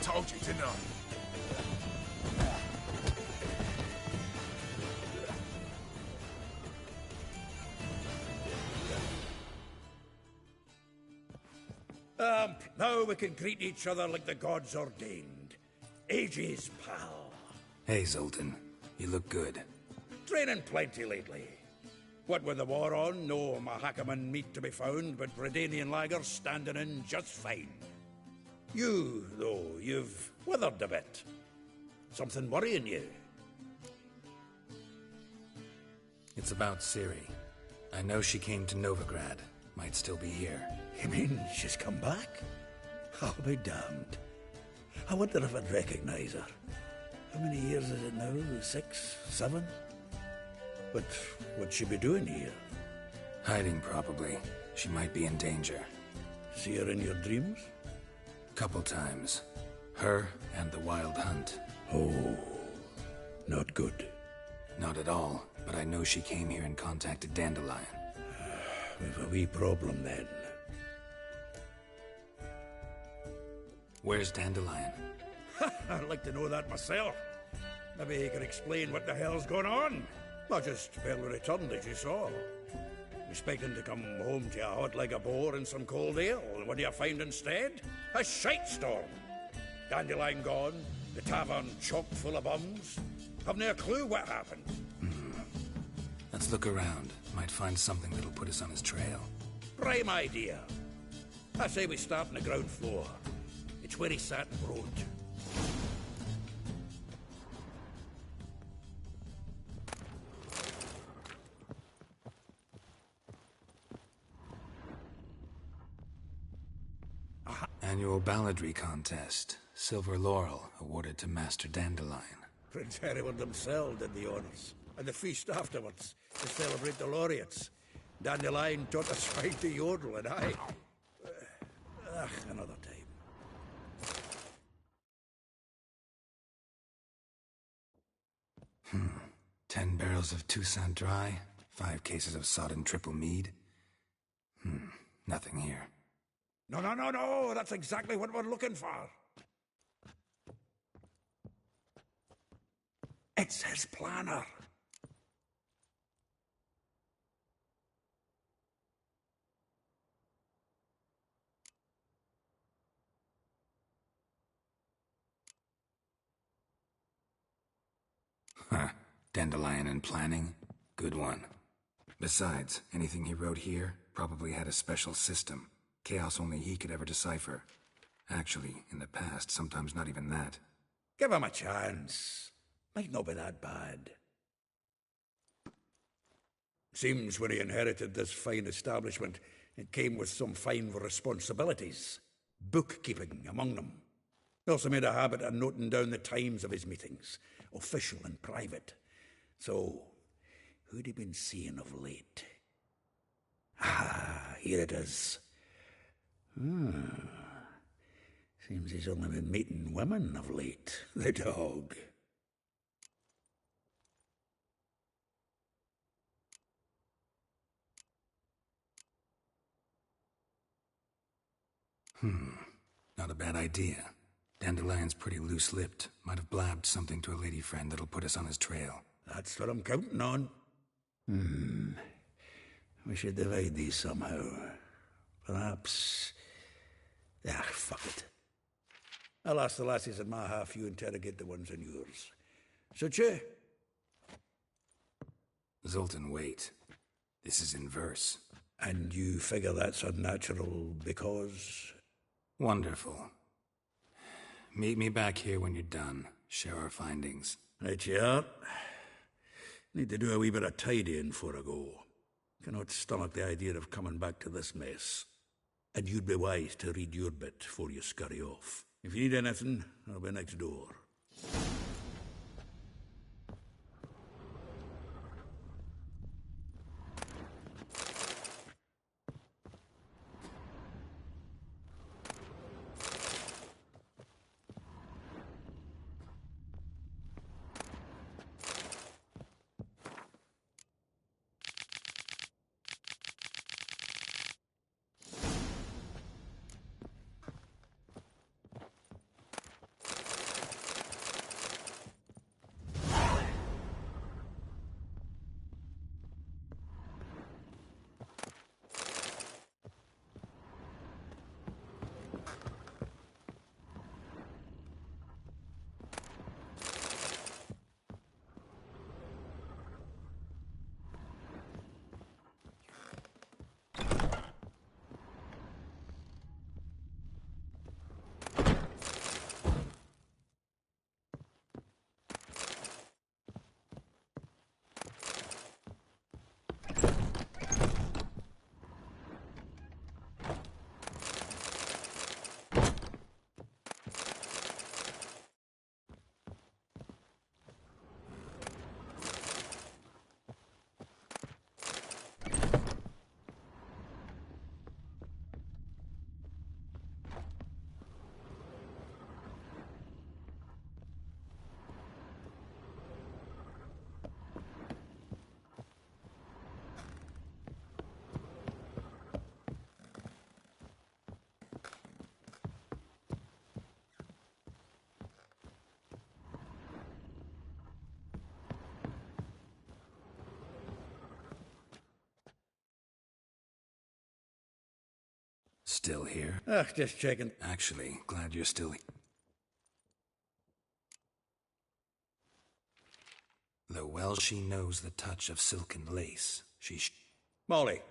Told you, didn't I? Now we can greet each other like the gods ordained. Ages, pal. Hey, Zoltan. You look good. Training plenty lately. What with the war on, no Mahakaman meat to be found, but Redanian lagers standing in just fine. You, though, you've withered a bit. Something worrying you? It's about Ciri. I know she came to Novigrad. Might still be here. You mean she's come back? I'll be damned. I wonder if I'd recognize her. How many years is it now? 6, 7? But what'd she be doing here? Hiding, probably. She might be in danger. See her in your dreams? Couple times. Her and the Wild Hunt. Oh, not good. Not at all, but I know she came here and contacted Dandelion. We've a wee problem then. Where's Dandelion? I'd like to know that myself. Maybe he can explain what the hell's going on. I just barely returned, as you saw. Expecting to come home to a hot like a boar and some cold ale, and what do you find instead? A shite storm. Dandelion gone, the tavern chock full of bums. Haven't a clue what happened. Let's look around. Might find something that'll put us on his trail. Prime idea. I say we start on the ground floor. It's where he sat and wrote. Annual balladry contest. Silver Laurel awarded to Master Dandelion. Prince Hereward himself did the honours. And the feast afterwards, to celebrate the laureates. Dandelion taught us how to yodel, and I... another time. 10 barrels of Toussaint Dry, 5 cases of sodden triple mead. Nothing here. No, that's exactly what we're looking for. It's his planner. Dandelion and planning? Good one. Besides, anything he wrote here probably had a special system. Chaos only he could ever decipher. Actually, in the past, sometimes not even that. Give him a chance. Might not be that bad. Seems when he inherited this fine establishment, it came with some fine responsibilities. Bookkeeping among them. He also made a habit of noting down the times of his meetings, official and private. So, who'd he been seeing of late? Here it is. Seems he's only been meeting women of late, the dog. Not a bad idea. Dandelion's pretty loose-lipped. Might have blabbed something to a lady friend that'll put us on his trail. That's what I'm counting on. We should divide these somehow. Perhaps... fuck it. I'll ask the lassies in my half, you interrogate the ones in yours. Suit you? Zoltan, wait. This is in verse. And you figure that's unnatural because... Wonderful. Meet me back here when you're done. Share our findings. Right you are. Need to do a wee bit of tidying before I go. Cannot stomach the idea of coming back to this mess. And you'd be wise to read your bit before you scurry off. If you need anything, I'll be next door. Still here? Just checking. Actually, glad you're still here. Though well she knows the touch of silken lace, Molly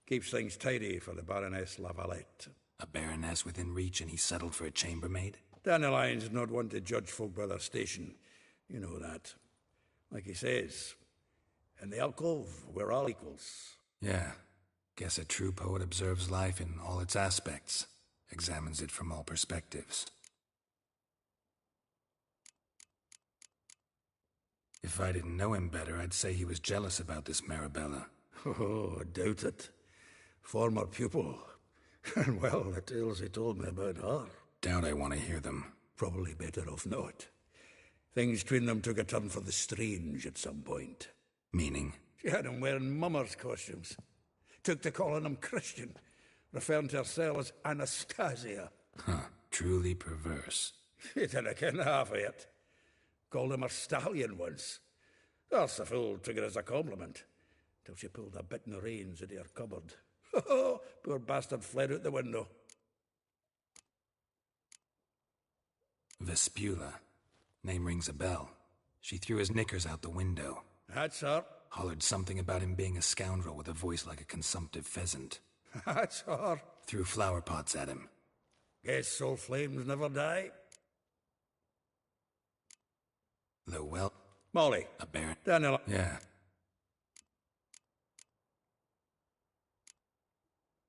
keeps things tidy for the Baroness Lavalette. A baroness within reach, and he settled for a chambermaid? Dandelion's not one to judge folk by their station. You know that. Like he says, in the alcove, we're all equals. Yeah. Guess a true poet observes life in all its aspects, examines it from all perspectives. If I didn't know him better, I'd say he was jealous about this Marabella. Oh, I doubt it. Former pupil. And well, the tales he told me about her. Doubt I want to hear them. Probably better off not. Things between them took a turn for the strange at some point. Meaning? She had him wearing mummers' costumes. Took to calling him Christian, referring to herself as Anastasia. Huh, truly perverse. He didn't ken half of it. Called him a stallion once. That's the fool took it as a compliment, till she pulled a bit in the reins into her cupboard. Poor bastard fled out the window. Vespula. Name rings a bell. She threw his knickers out the window. That's her. Hollered something about him being a scoundrel with a voice like a consumptive pheasant. That's her. Threw flower pots at him. Guess soul flames never die. Though well... Molly. A baron... Daniel. Yeah.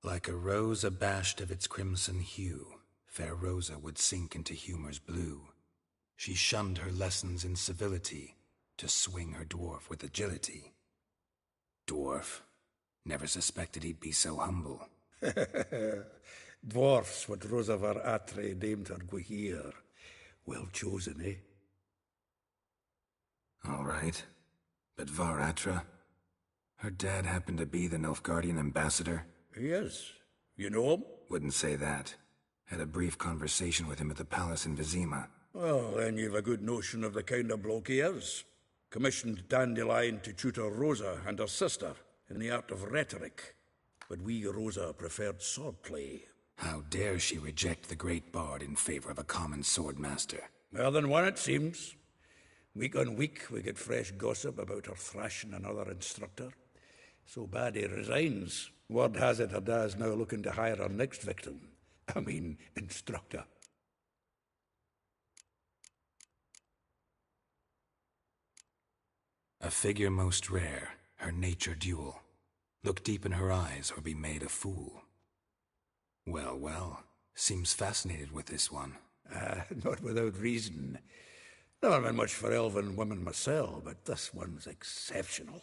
Like a rose abashed of its crimson hue, fair Rosa would sink into humor's blue. She shunned her lessons in civility, to swing her dwarf with agility. Dwarf. Never suspected he'd be so humble. Dwarfs, what Rosavar Atre named her Guihir. Well chosen, eh? All right. But Var Atra? Her dad happened to be the Nilfgaardian ambassador? Yes. You know him? Wouldn't say that. Had a brief conversation with him at the palace in Vizima. Well, then you've a good notion of the kind of bloke he is. Commissioned Dandelion to tutor Rosa and her sister in the art of rhetoric. But we, Rosa, preferred swordplay. How dare she reject the great bard in favor of a common swordmaster? More than one, it seems. Week on week, we get fresh gossip about her thrashing another instructor. So bad he resigns. Word has it her dad's now looking to hire her next victim. I mean, instructor. A figure most rare, her nature dual. Look deep in her eyes or be made a fool. Well, well, seems fascinated with this one. Not without reason. Never been much for elven women myself, but this one's exceptional.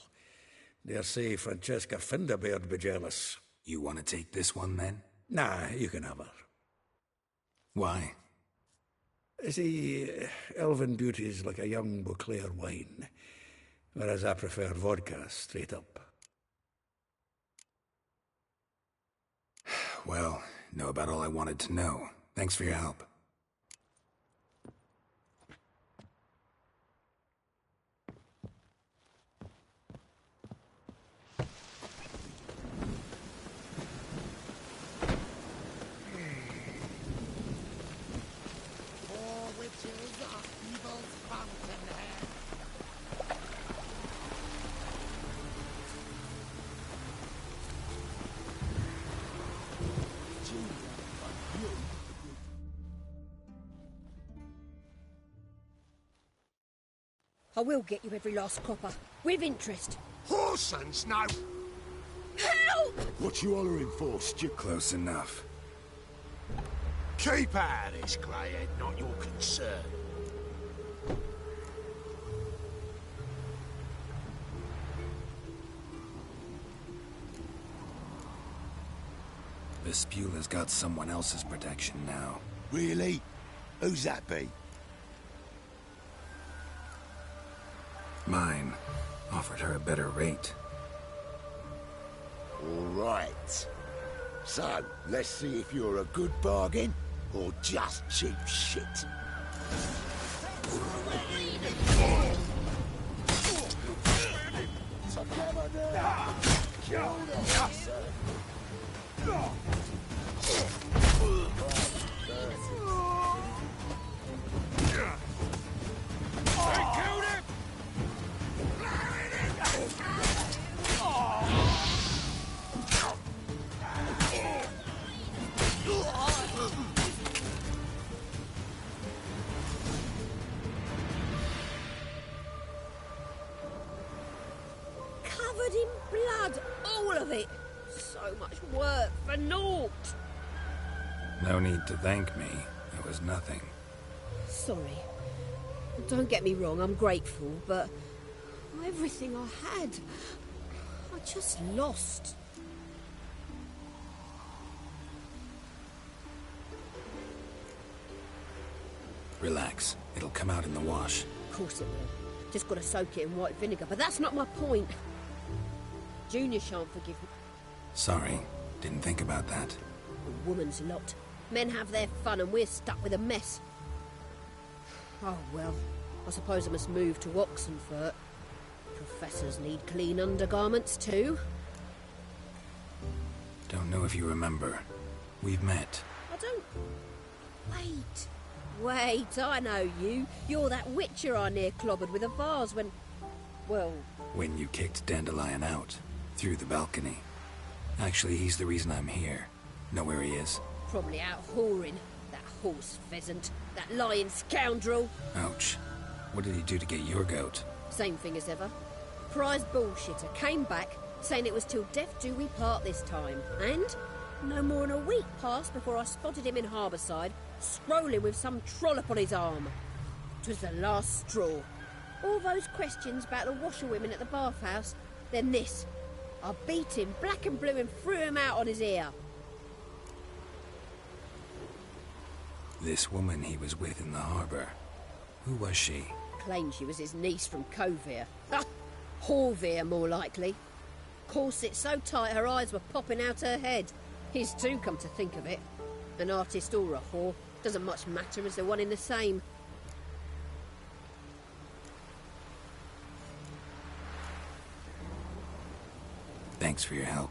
Dare say Francesca Finderbeard be jealous. You want to take this one, then? Nah, you can have her. Why? See, elven beauty's like a young Beauclair wine, whereas I prefer vodka straight up. Well, know about all I wanted to know. Thanks for your help. I will get you every last copper, with interest. Whoresons, no! Help! What you hollering for, Stu? Close enough. Keep out of this, Greyhead, not your concern. Vespula's got someone else's protection now. Really? Who's that be? Mine. Offered her a better rate. All right. So, let's see if you're a good bargain or just cheap shit. Together now! Kill them! Covered in blood, all of it. So much work for naught. No need to thank me. It was nothing. Sorry. Don't get me wrong, I'm grateful, but everything I had, I just lost. Relax. It'll come out in the wash. Of course it will. Just gotta soak it in white vinegar, but that's not my point. Junior shan't forgive me. Sorry. Didn't think about that. A woman's lot. Men have their fun and we're stuck with a mess. Oh well, I suppose I must move to Oxenfurt. Professors need clean undergarments too. Don't know if you remember. We've met. I don't... Wait, I know you. You're that witcher I near clobbered with a vase when... Well... When you kicked Dandelion out. Through the balcony. Actually, he's the reason I'm here. Know where he is? Probably out whoring. That horse pheasant. That lying scoundrel. Ouch. What did he do to get your goat? Same thing as ever. Prize bullshitter came back, saying it was till death do we part this time. And no more than a week passed before I spotted him in Harbourside, scrolling with some trollop on his arm. 'Twas the last straw. All those questions about the washerwomen at the bathhouse, then this. I beat him black and blue and threw him out on his ear. This woman he was with in the harbour. Who was she? Claimed she was his niece from Kovir. Horvir, more likely. Corset so tight her eyes were popping out her head. His too, come to think of it. An artist or a whore. Doesn't much matter as they're one in the same. Thanks for your help.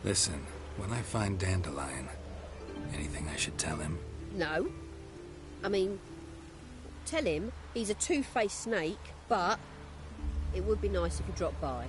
Listen, when I find Dandelion, anything I should tell him? No. I mean, tell him he's a two-faced snake, but it would be nice if he dropped by.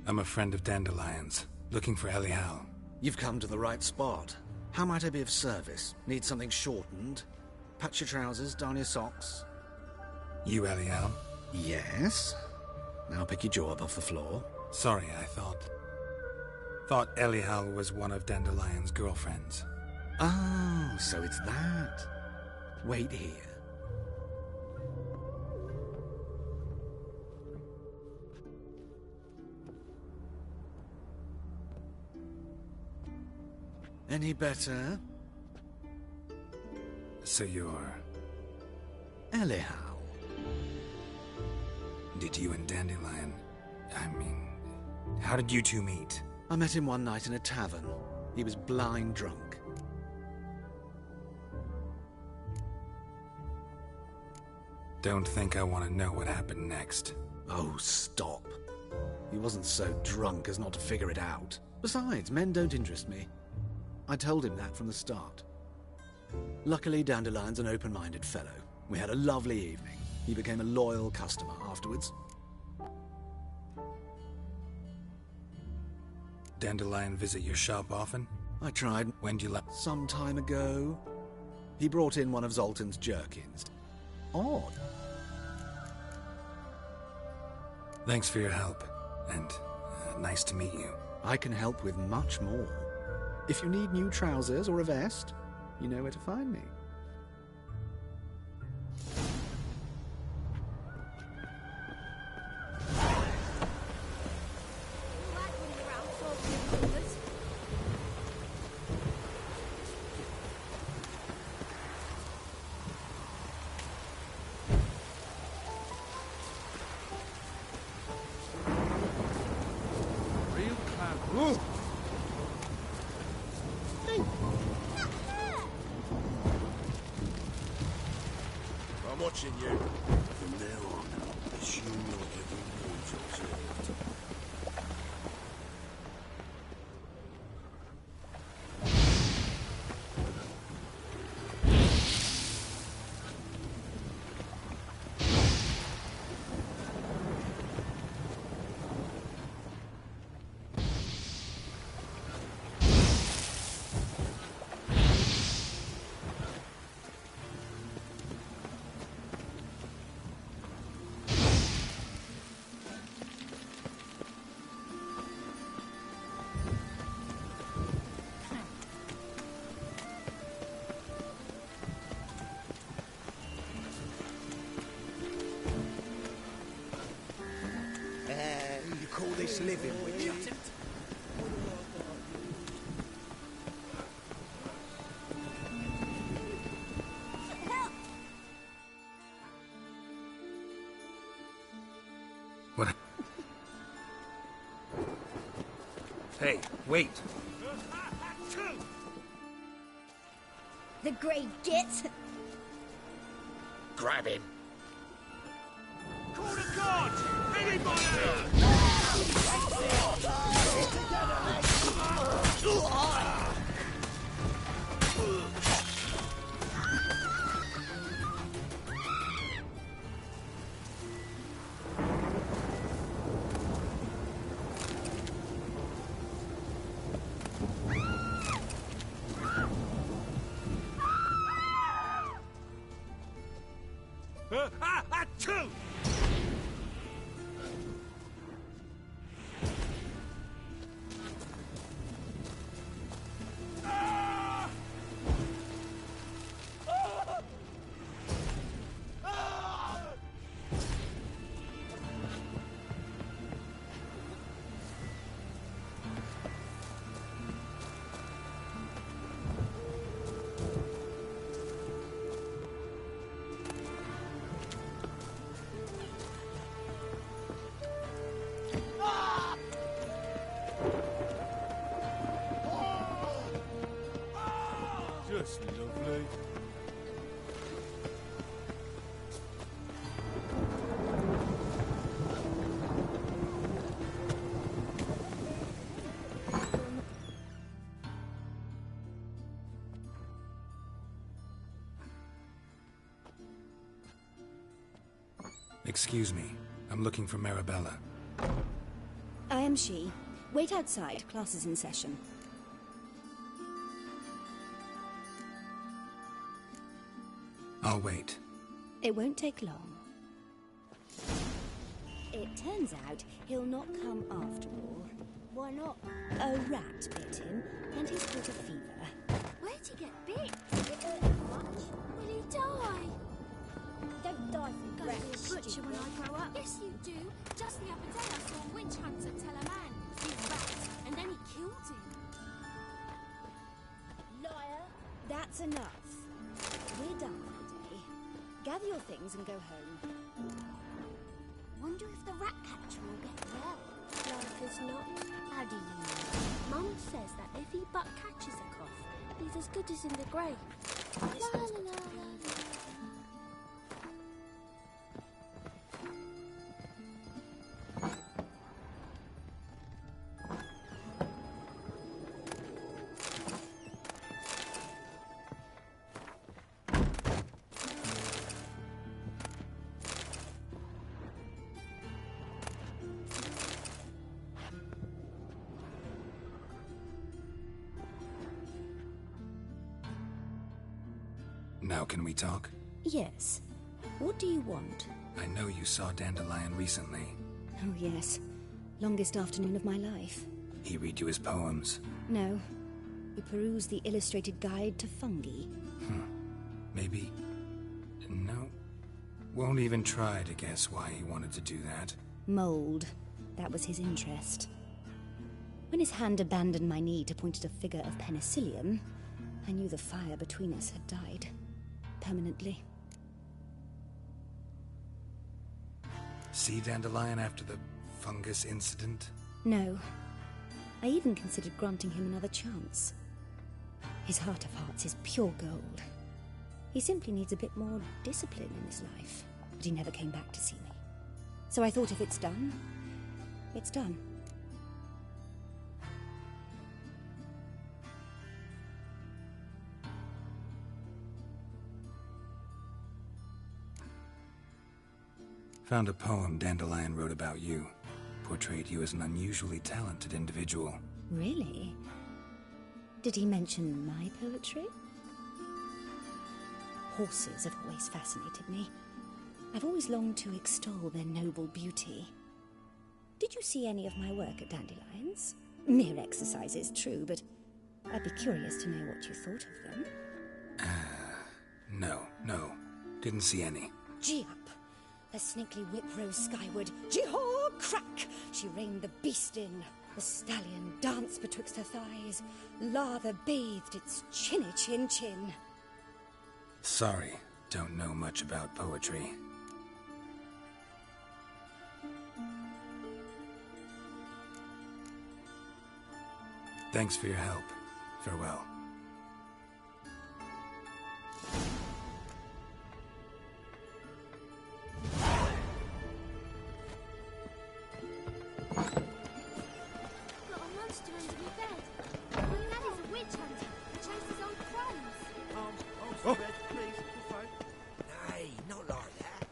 I'm a friend of Dandelion's, looking for Elial. You've come to the right spot. How might I be of service? Need something shortened? Patch your trousers, darn your socks? You Elial? Yes. Now pick your jaw up off the floor. Sorry, I thought Elial was one of Dandelion's girlfriends. Oh, so it's that. Wait here. Any better? So you're... Elial. Did you and Dandelion... how did you two meet? I met him one night in a tavern. He was blind drunk. Don't think I want to know what happened next. Oh, stop. He wasn't so drunk as not to figure it out. Besides, men don't interest me. I told him that from the start. Luckily, Dandelion's an open-minded fellow. We had a lovely evening. He became a loyal customer afterwards. Dandelion visit your shop often? I tried. When'd you Some time ago. He brought in one of Zoltan's jerkins. Odd. Thanks for your help. And nice to meet you. I can help with much more. If you need new trousers or a vest, you know where to find me. watching you. From now on, assume your every move's observed. You call this living, would you? What? Hey, wait! The Grey Git! Grab him. Call the gods! Anybody! Two! Just lovely. Excuse me. I'm looking for Marabella. I am she. Wait outside. Class is in session. I'll wait. It won't take long. It turns out he'll not come after all. Why not? A rat bit him, and he's caught a fever. Where'd he get bit? Will he die? Don't die from Gonna be a rats, butcher stupid. when I grow up. Yes, you do. Just the other day I saw a witch hunter tell a man he's rat, and then he killed him. Liar! That's enough. We're done for the day. Gather your things and go home. Wonder if the rat catcher will get well. Like as not. How do you know? Mum says that if he but catches a cough, he's as good as in the grave. La la la la la. Now can we talk? Yes. What do you want? I know you saw Dandelion recently. Oh, yes. Longest afternoon of my life. He read you his poems. No. We perused the illustrated guide to fungi. Maybe... No. Won't even try to guess why he wanted to do that. Mold. That was his interest. When his hand abandoned my knee to point at a figure of penicillium, I knew the fire between us had died. Permanently. See Dandelion after the fungus incident? No. I even considered granting him another chance. His heart of hearts is pure gold. He simply needs a bit more discipline in his life. But he never came back to see me. So I thought if it's done, it's done. Found a poem Dandelion wrote about you. Portrayed you as an unusually talented individual. Really? Did he mention my poetry? Horses have always fascinated me. I've always longed to extol their noble beauty. Did you see any of my work at Dandelions? Mere exercises, true, but I'd be curious to know what you thought of them. No. Didn't see any. Gee up! The snaky whip rose skyward. Jee-haw! Crack! She reined the beast in. The stallion danced betwixt her thighs. Lather bathed its chinny chin. Sorry, don't know much about poetry. Thanks for your help. Farewell. Got a monster under my bed. My dad is a witch hunter who chases old crones. Oh, Red, please, we're fine. Nay, not like that.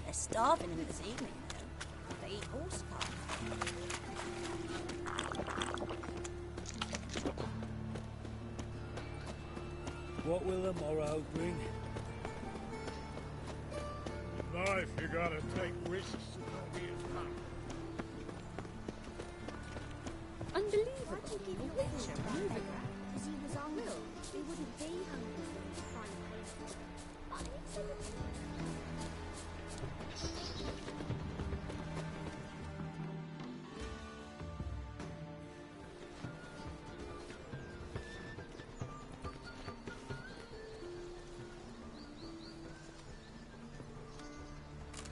They're starving them this evening, though. They eat horse carne. What will the morrow bring? Life, you gotta take risks to not be as fun. Unbelievable. Why'd you give your witch a moving? Because he was hungry. He wouldn't be hungry for his fine place.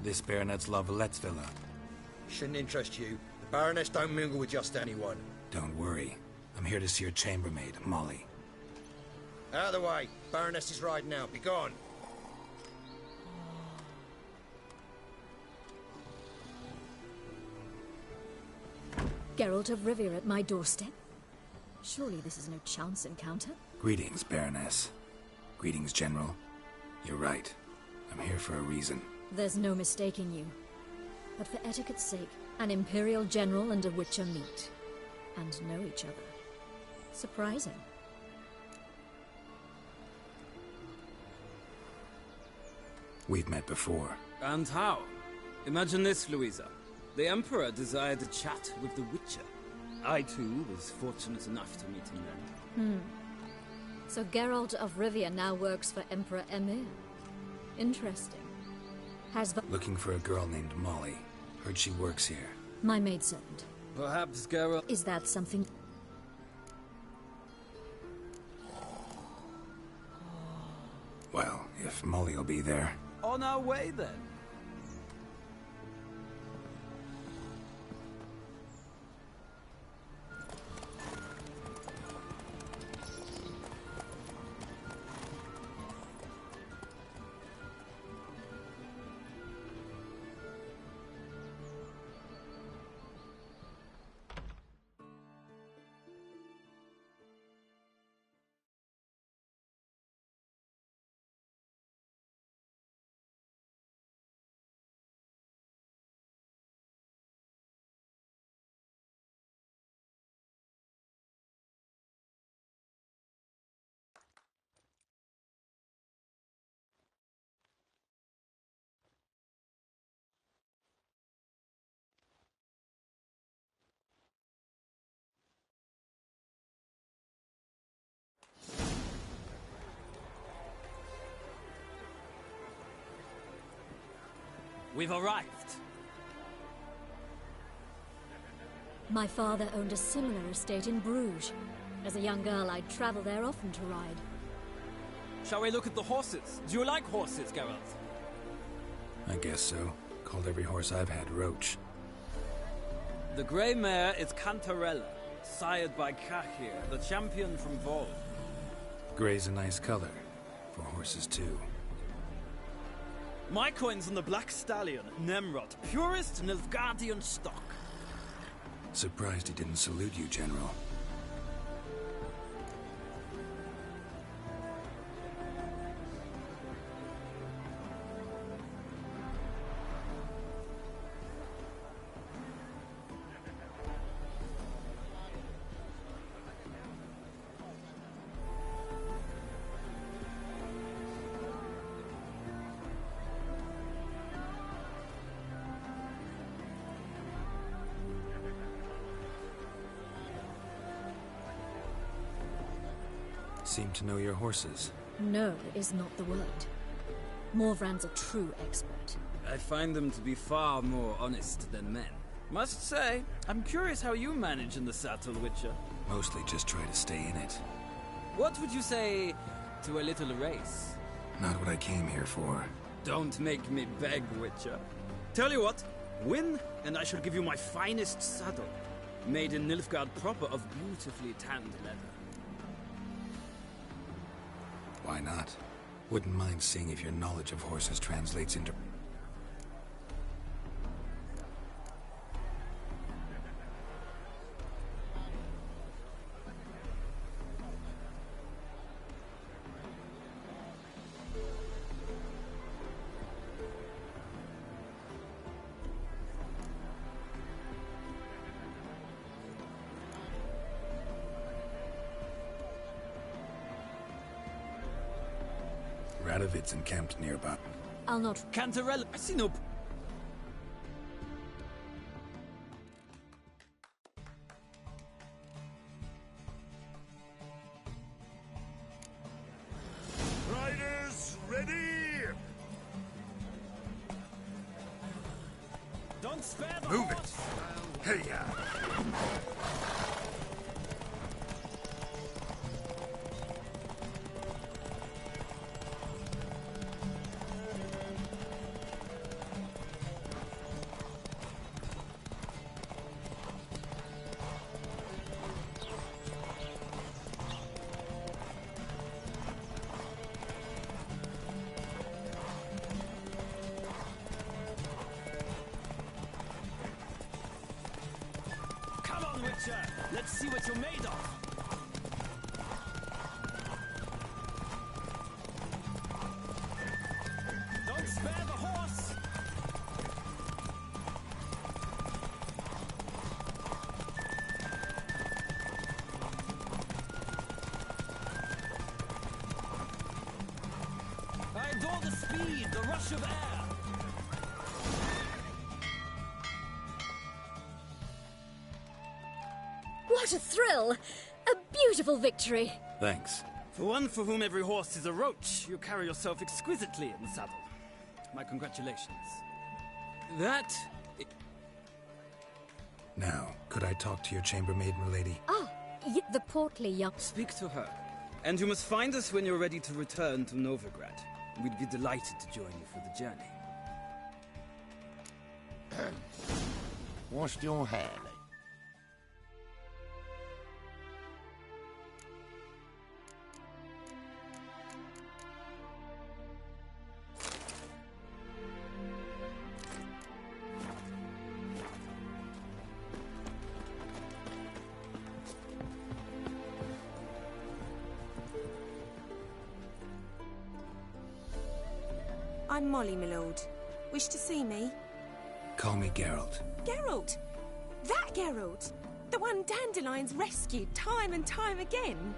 This Baronet's La Vallette's villa. Shouldn't interest you. The Baroness don't mingle with just anyone. Don't worry. I'm here to see your chambermaid, Molly. Out of the way. Baroness is riding out. Be gone. Geralt of Rivia at my doorstep? Surely this is no chance encounter? Greetings, Baroness. Greetings, General. You're right. I'm here for a reason. There's no mistaking you. But for etiquette's sake, an Imperial General and a Witcher meet. And know each other. Surprising. We've met before. And how? Imagine this, Louisa. The Emperor desired a chat with the Witcher. I, too, was fortunate enough to meet him then. So Geralt of Rivia now works for Emperor Emhyr. Interesting. Has Looking for a girl named Molly. Heard she works here. my maidservant. Perhaps Geralt... Is that something... Well, if Molly will be there. On our way, then. We've arrived. My father owned a similar estate in Bruges. As a young girl, I'd travel there often to ride. Shall we look at the horses? Do you like horses, Geralt? I guess so. Called every horse I've had Roach. The grey mare is Cantarella. sired by Kahir, the champion from Vol. Gray's a nice color. For horses, too. My coin's on the Black Stallion, Nemrod, purest Nilfgaardian stock. Surprised he didn't salute you, General. Seem to know your horses. No is not the word. Morvran's a true expert. I find them to be far more honest than men. Must say, I'm curious how you manage in the saddle, Witcher. Mostly just try to stay in it. What would you say to a little race? Not what I came here for. Don't make me beg, Witcher. Tell you what, win, and I shall give you my finest saddle. Made in Nilfgaard proper of beautifully tanned leather. Why not? Wouldn't mind seeing if your knowledge of horses translates into... Radovid's encamped nearby. I'll not... Cantarella, I see no... Riders, ready! Don't spare the Move horse! it! Hey-ya! Let's see what you're made of. Don't spare the horse. I adore the speed, the rush of air. What a thrill! A beautiful victory! Thanks. For one for whom every horse is a roach, you carry yourself exquisitely in the saddle. My congratulations. That... Now, could I talk to your chambermaid, milady? Ah, the portly young... Speak to her. And you must find us when you're ready to return to Novigrad. We'd be delighted to join you for the journey. Wash your hair, lady. I'm Molly, my lord. Wish to see me? Call me Geralt. Geralt! That Geralt! The one Dandelion's rescued time and time again!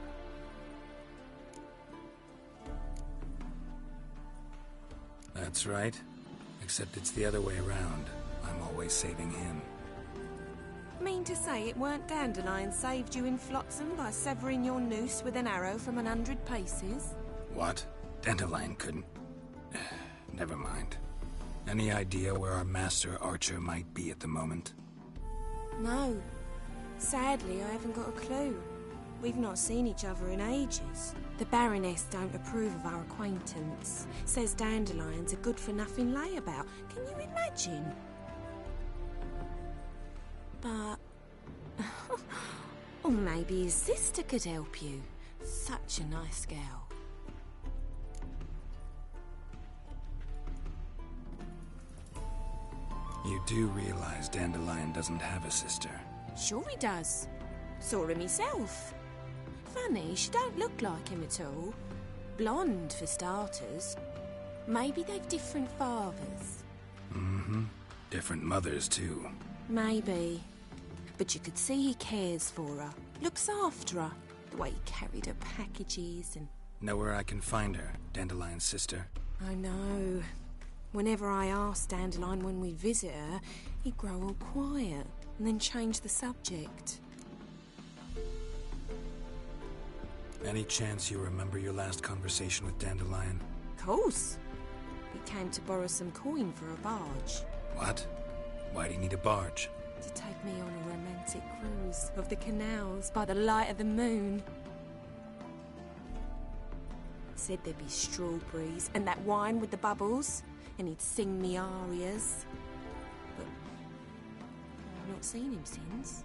That's right. Except it's the other way around. I'm always saving him. Mean to say it weren't Dandelion saved you in Flotsam by severing your noose with an arrow from 100 paces? What? Dandelion couldn't... Never mind. Any idea where our master archer might be at the moment? No. Sadly, I haven't got a clue. We've not seen each other in ages. The Baroness don't approve of our acquaintance. Says Dandelion's a good-for-nothing layabout. Can you imagine? But... Or maybe his sister could help you. Such a nice girl. You do realize Dandelion doesn't have a sister? Sure he does. Saw him himself. Funny, she don't look like him at all. Blonde, for starters. Maybe they've different fathers. Mm-hmm. Different mothers, too. Maybe. But you could see he cares for her. Looks after her. The way he carried her packages and... Know where I can find her, Dandelion's sister? I know. Whenever I asked Dandelion when we'd visit her, he'd grow all quiet and then change the subject. Any chance you remember your last conversation with Dandelion? Of course. He came to borrow some coin for a barge. What? Why do you need a barge? To take me on a romantic cruise of the canals by the light of the moon. Said there'd be strawberries and that wine with the bubbles, and he'd sing me arias. But I've not seen him since.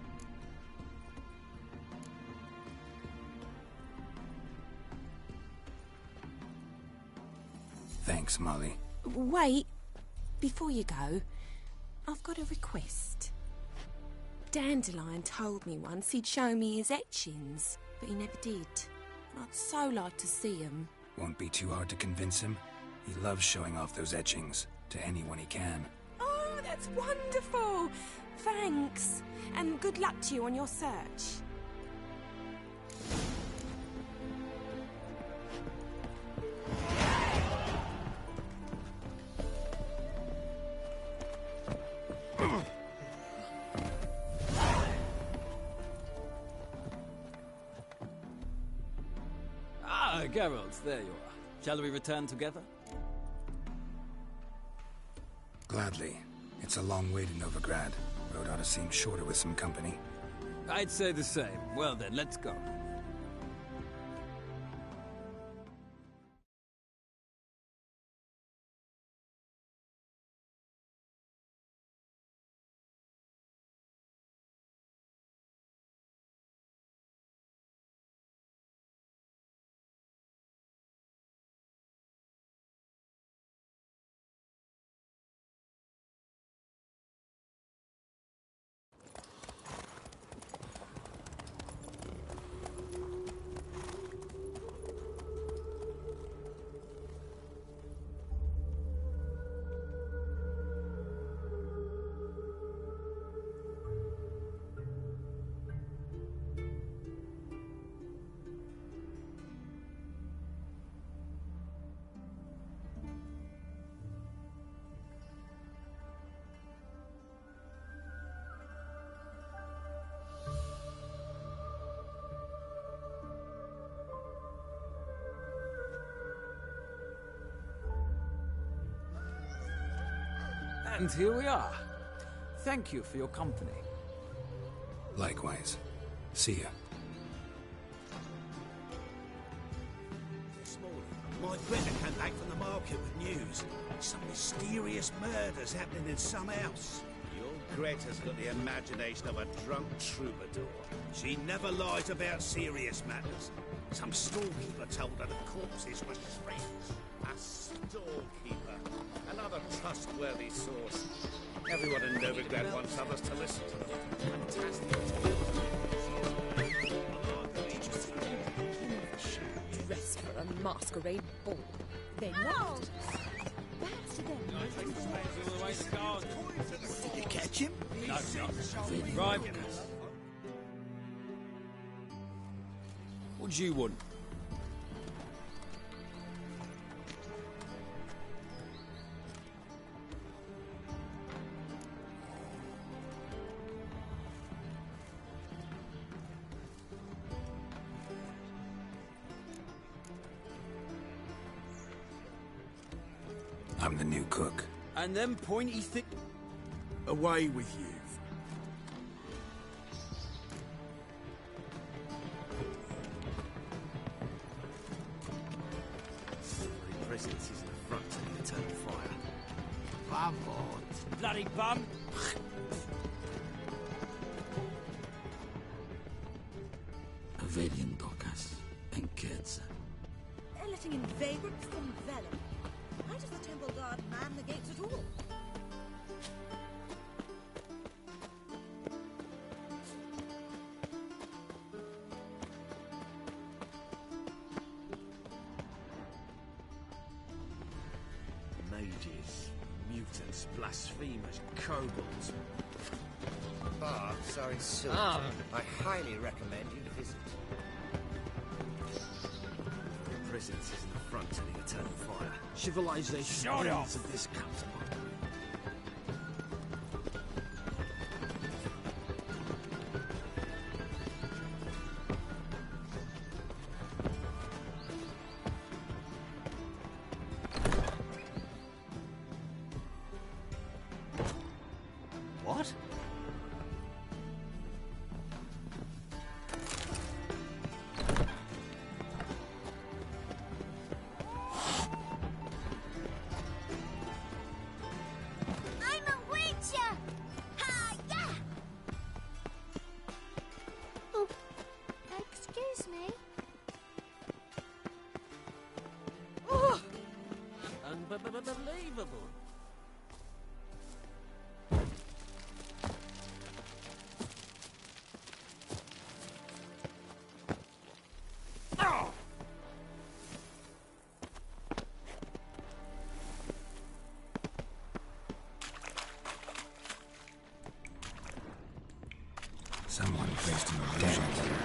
Thanks, Molly. Wait, before you go, I've got a request. Dandelion told me once he'd show me his etchings, but he never did. I'd so like to see them. Won't be too hard to convince him. He loves showing off those etchings to anyone he can. Oh, that's wonderful! Thanks, and good luck to you on your search. Ah, Geralt, there you are. Shall we return together? Gladly. It's a long way to Novigrad. Road ought to seem shorter with some company. I'd say the same. Well then, let's go. And here we are. Thank you for your company. Likewise. See ya. This morning, my brother came back from the market with news. Some mysterious murders happening in some house. Your Greta's got the imagination of a drunk troubadour. She never lies about serious matters. Some storekeeper told her the corpses were friends. A storekeeper. Another trustworthy source. Everyone in Novigrad wants others to listen to them. Fantastic. Dress for a masquerade ball. They're not. That's them. Did you catch him? No, no. Right. What do you want? I'm the new cook. And them pointy thick... Away with you. Three presents is the front of the eternal fire. Vamos. Bloody bum! mages, mutants, blasphemers, kobolds. Bards are in Silk. Ah. I highly recommend you visit. Presence is an affront to the eternal fire. Civilization Shut up. builds of this comes upon. What? I'm a witcher! Ha, yeah! Oh, excuse me? Oh! Unbelievable. Someone placed an illusion here.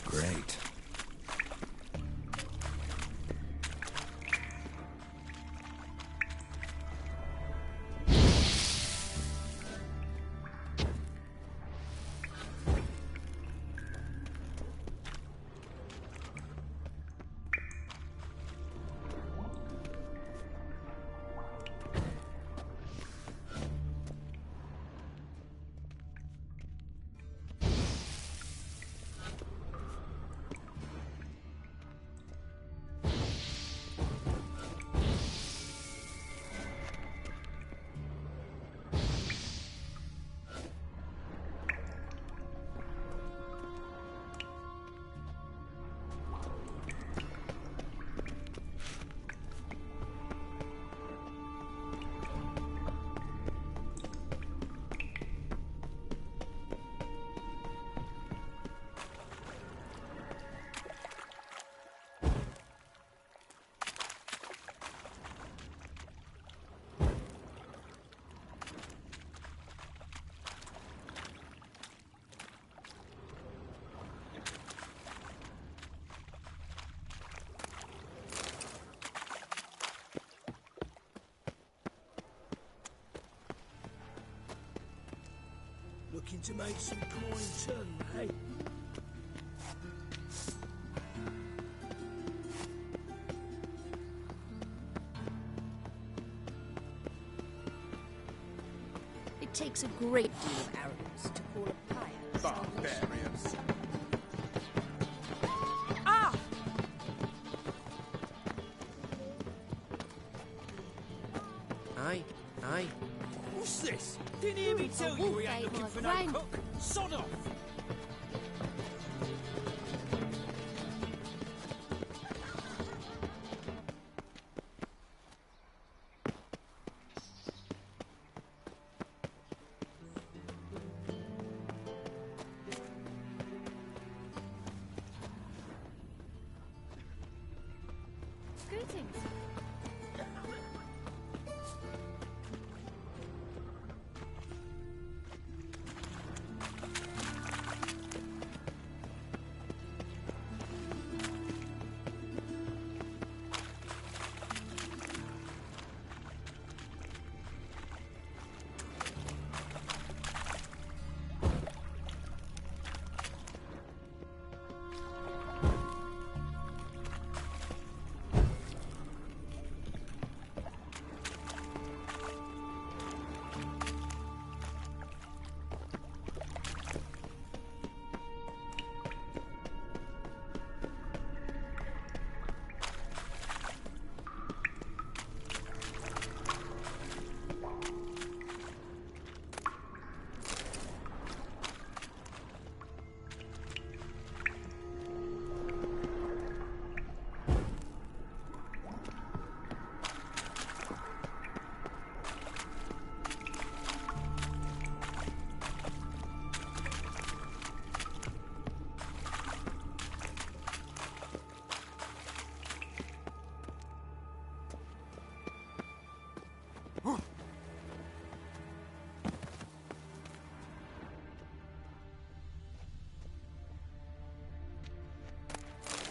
Great. Looking to make some coin too, eh? It takes a great deal of arrogance to call a player Barbarians. Ah! Aye, aye. What's this? Didn't hear me tell you we ain't looking for no cook. Sod off! Greetings.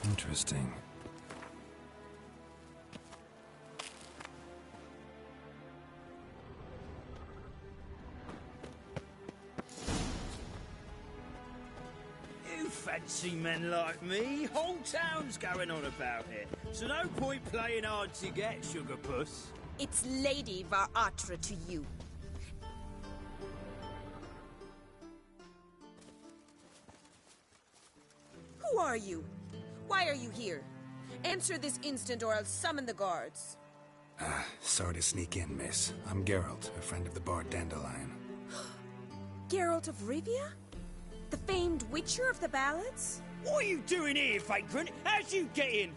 Interesting. You fancy men like me? Whole town's going on about it. So no point playing hard to get, Sugar Puss. It's Lady Var-Atra to you. Who are you? Why are you here? Answer this instant or I'll summon the guards. Sorry to sneak in, miss. I'm Geralt, a friend of the bard Dandelion. Geralt of Rivia? The famed Witcher of the ballads? What are you doing here, vagrant? How'd you get in?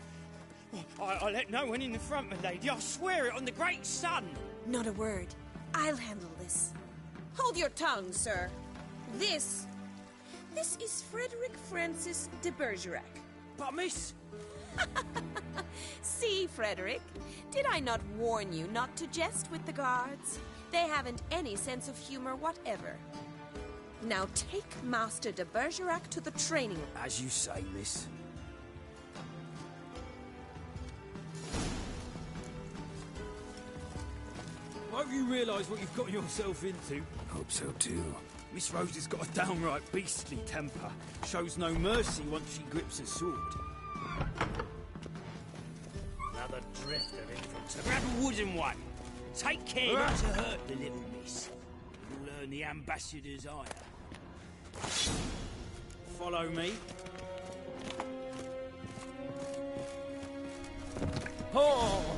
I let no one in the front, my lady. I swear it on the great sun. Not a word. I'll handle this. Hold your tongue, sir. This is Frederick Francis de Bergerac. But, miss... See, Frederick, did I not warn you not to jest with the guards? They haven't any sense of humor whatever. Now take Master de Bergerac to the training. As you say, miss. Hope you realise what you've got yourself into. Hope so, too. Miss Rose has got a downright beastly temper. Shows no mercy once she grips a sword. Another drifter in from grab a wooden one. Take care not to hurt the little miss. You'll earn the ambassador's ire. Follow me. Oh!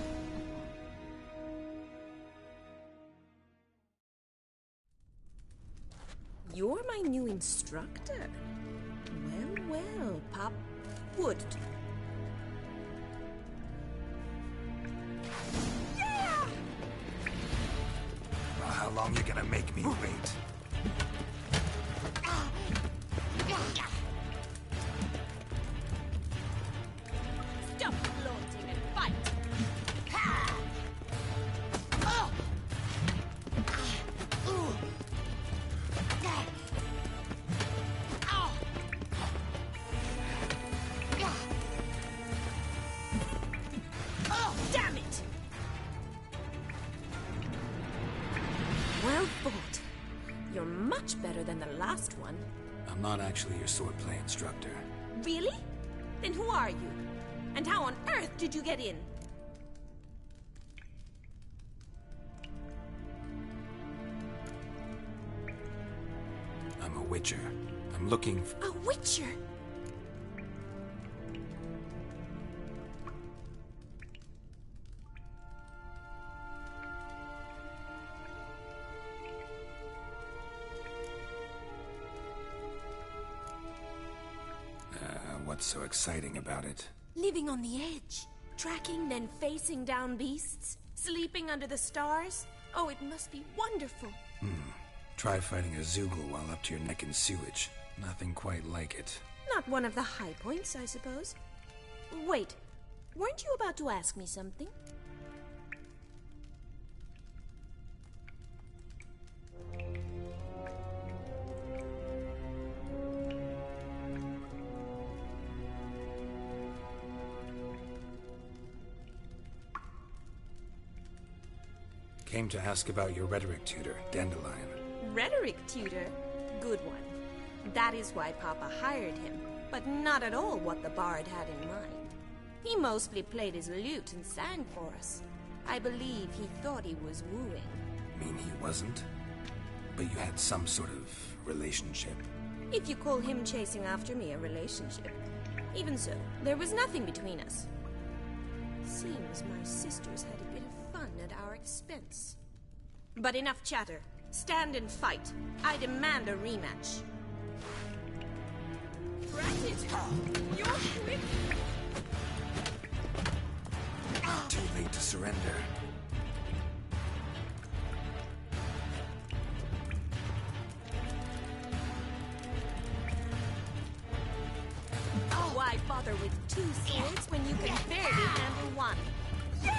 You're my new instructor. Well, Pop Wood. Well, how long you gonna make me wait? Stop flaunting and fight! Damn it! Well fought. You're much better than the last one. I'm not actually your swordplay instructor. Really? Then who are you? And how on earth did you get in? I'm a witcher. I'm looking for... A witcher? What's so exciting about it? Living on the edge. Tracking, then facing down beasts. Sleeping under the stars. Oh, it must be wonderful. Try fighting a Zoogle while up to your neck in sewage. Nothing quite like it. Not one of the high points, I suppose. Wait. Weren't you about to ask me something? Came to ask about your rhetoric tutor, Dandelion. Rhetoric tutor? Good one. That is why Papa hired him, but not at all what the bard had in mind. He mostly played his lute and sang for us. I believe he thought he was wooing. Mean he wasn't? But you had some sort of relationship. If you call him chasing after me a relationship. Even so, there was nothing between us. Seems my sisters had a bit of fun at our expense. But enough chatter. Stand and fight. I demand a rematch. Drat it! You're quick! Too late to surrender. Why bother with two swords when you can barely handle one? Yeah!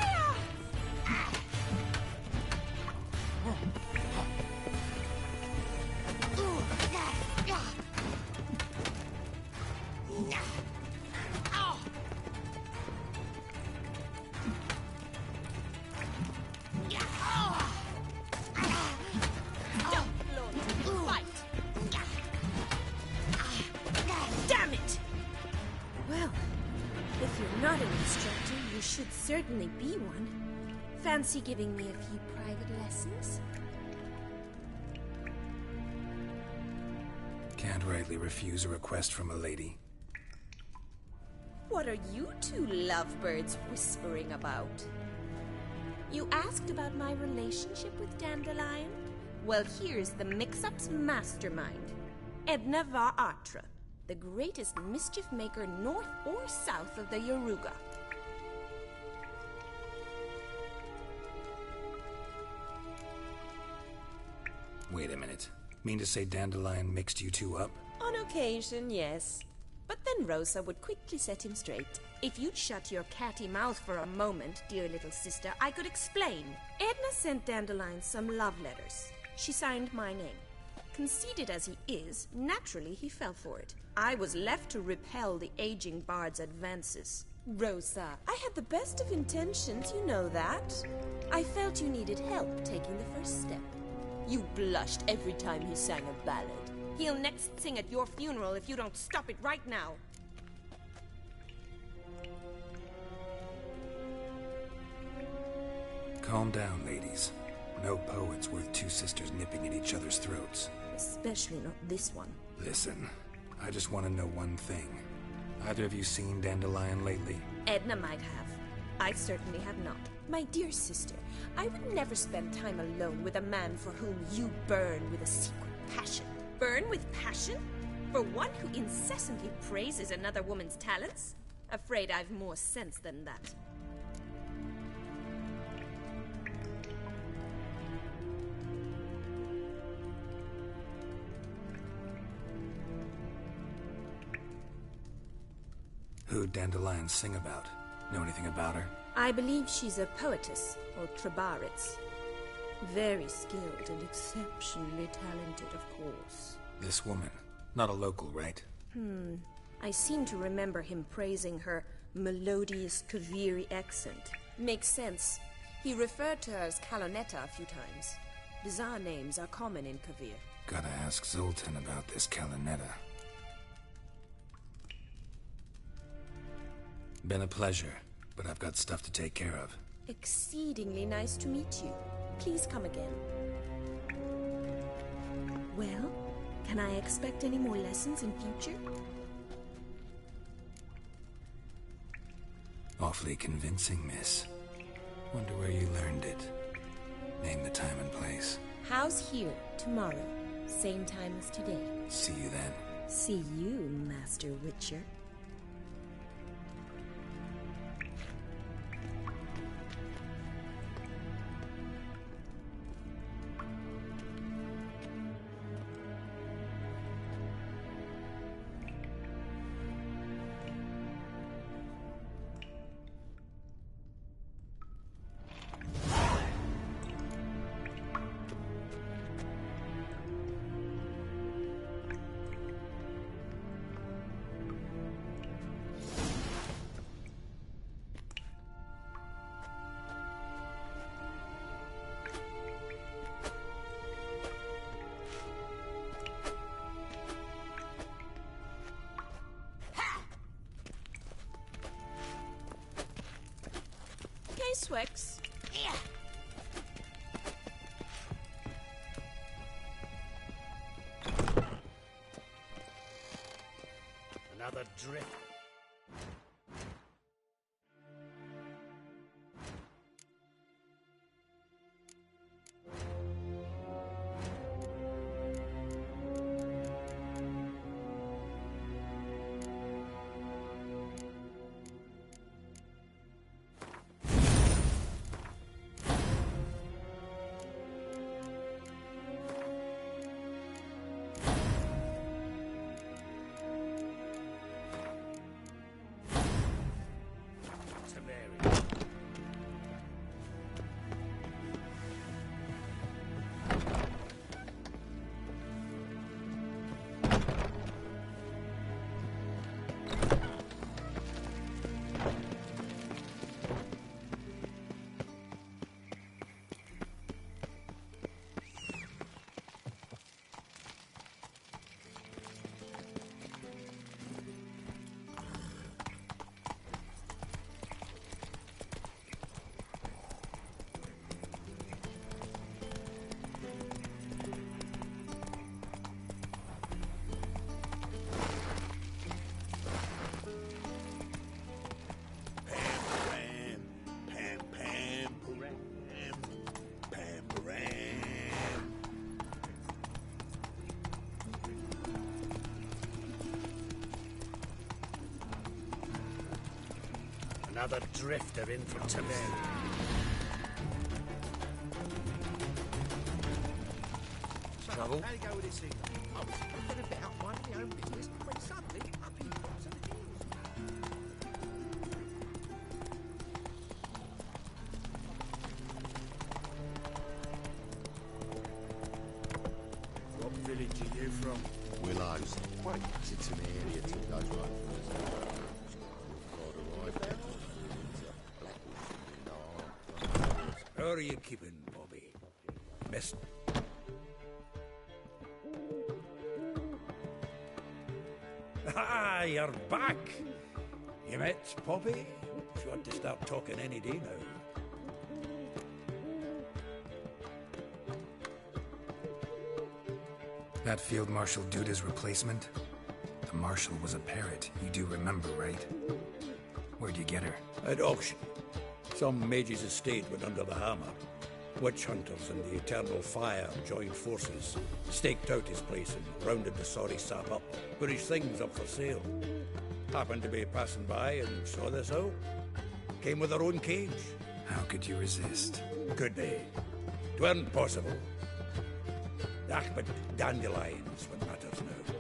Damn it! Well, if you're not an instructor, you should certainly be one. Fancy giving me a few private lessons? Can't rightly refuse a request from a lady. What are you two lovebirds whispering about? You asked about my relationship with Dandelion? Well, here's the mix-up's mastermind. Edna Va Atra, the greatest mischief maker north or south of the Yaruga. Wait a minute. Mean to say Dandelion mixed you two up? On occasion, yes. But then Rosa would quickly set him straight. If you'd shut your catty mouth for a moment, dear little sister, I could explain. Edna sent Dandelion some love letters. She signed my name. Conceited as he is, naturally he fell for it. I was left to repel the aging bard's advances. Rosa, I had the best of intentions, you know that. I felt you needed help taking the first step. You blushed every time he sang a ballad. He'll next sing at your funeral if you don't stop it right now. Calm down, ladies. No poet's worth two sisters nipping at each other's throats. Especially not this one. Listen, I just want to know one thing. Either of you seen Dandelion lately? Edna might have. I certainly have not. My dear sister, I would never spend time alone with a man for whom you burn with a secret passion. Burn with passion? For one who incessantly praises another woman's talents? Afraid I've more sense than that. Who'd Dandelion sing about? Know anything about her? I believe she's a poetess, or Trebaritz. Very skilled and exceptionally talented, of course. This woman. Not a local, right? I seem to remember him praising her melodious Kaviri accent. Makes sense. He referred to her as Kalonetta a few times. Bizarre names are common in Kavir. Gotta ask Zoltan about this Kalonetta. Been a pleasure, but I've got stuff to take care of. Exceedingly nice to meet you. Please come again. Well, can I expect any more lessons in future? Awfully convincing, miss. Wonder where you learned it. Name the time and place. House here, tomorrow. Same time as today. See you then. See you, Master Witcher. this works. Yeah. Another drift. Another drifter in from Temeria. Trouble? How do you go with this thing? I was thinking a bit out minding my own business when suddenly up he pops at the heels. What village are you from? Willows. Wait, it's an area to go right. How are you keeping, Bobby? Missed. Ah, you're back! You met Poppy? She want to start talking any day now. That Field Marshal Duda's replacement? The Marshal was a parrot, you do remember, right? Where'd you get her? At auction. Some mage's estate went under the hammer. Witch hunters and the Eternal Fire joined forces, staked out his place and rounded the sorry sap up, put his things up for sale. Happened to be passing by and saw this out. Came with her own cage. How could you resist? Could they? 'Tweren't possible. Ah, but dandelions what matters now.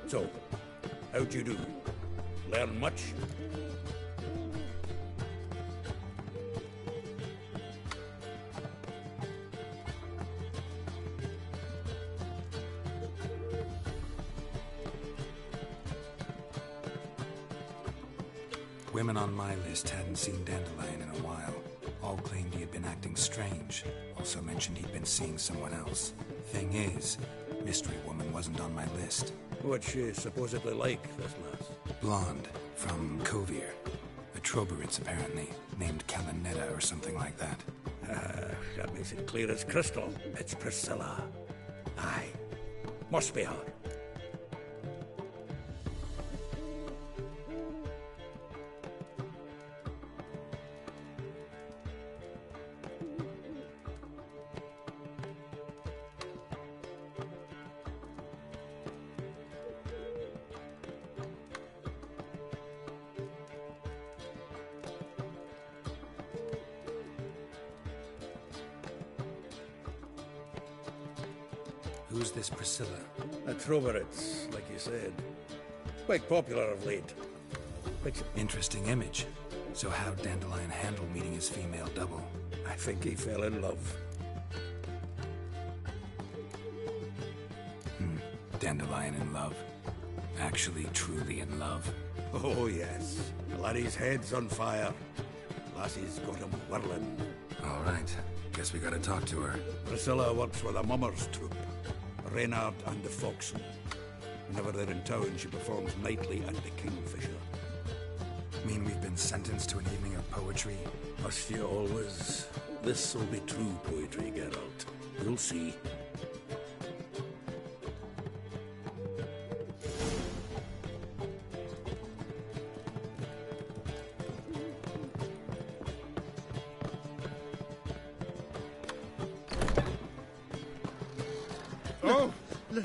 So, how'd you do? Learn much? Women on my list hadn't seen Dandelion in a while. All claimed he had been acting strange. Also mentioned he'd been seeing someone else. Thing is, Mystery Woman wasn't on my list. What's she supposedly like, this lass? Blonde, from Kovir. A Troberitz, apparently, named Kalinetta or something like that. That makes it clear as crystal. It's Priscilla. Aye. Must be her. Who's this Priscilla? A Troberitz, like you said. Quite popular of late. Interesting image. So how'd Dandelion handle meeting his female double? I think he fell in love. Dandelion in love. Actually, truly in love. Oh, yes. Laddie's head's on fire. Lassie's got him whirling. All right. Guess we gotta talk to her. Priscilla works with a mummers troupe. Reynard and the Foxen. Whenever they're in town, she performs nightly at the Kingfisher. Mean we've been sentenced to an evening of poetry? Must you always? This'll be true poetry, Geralt. You'll see. Oh! Let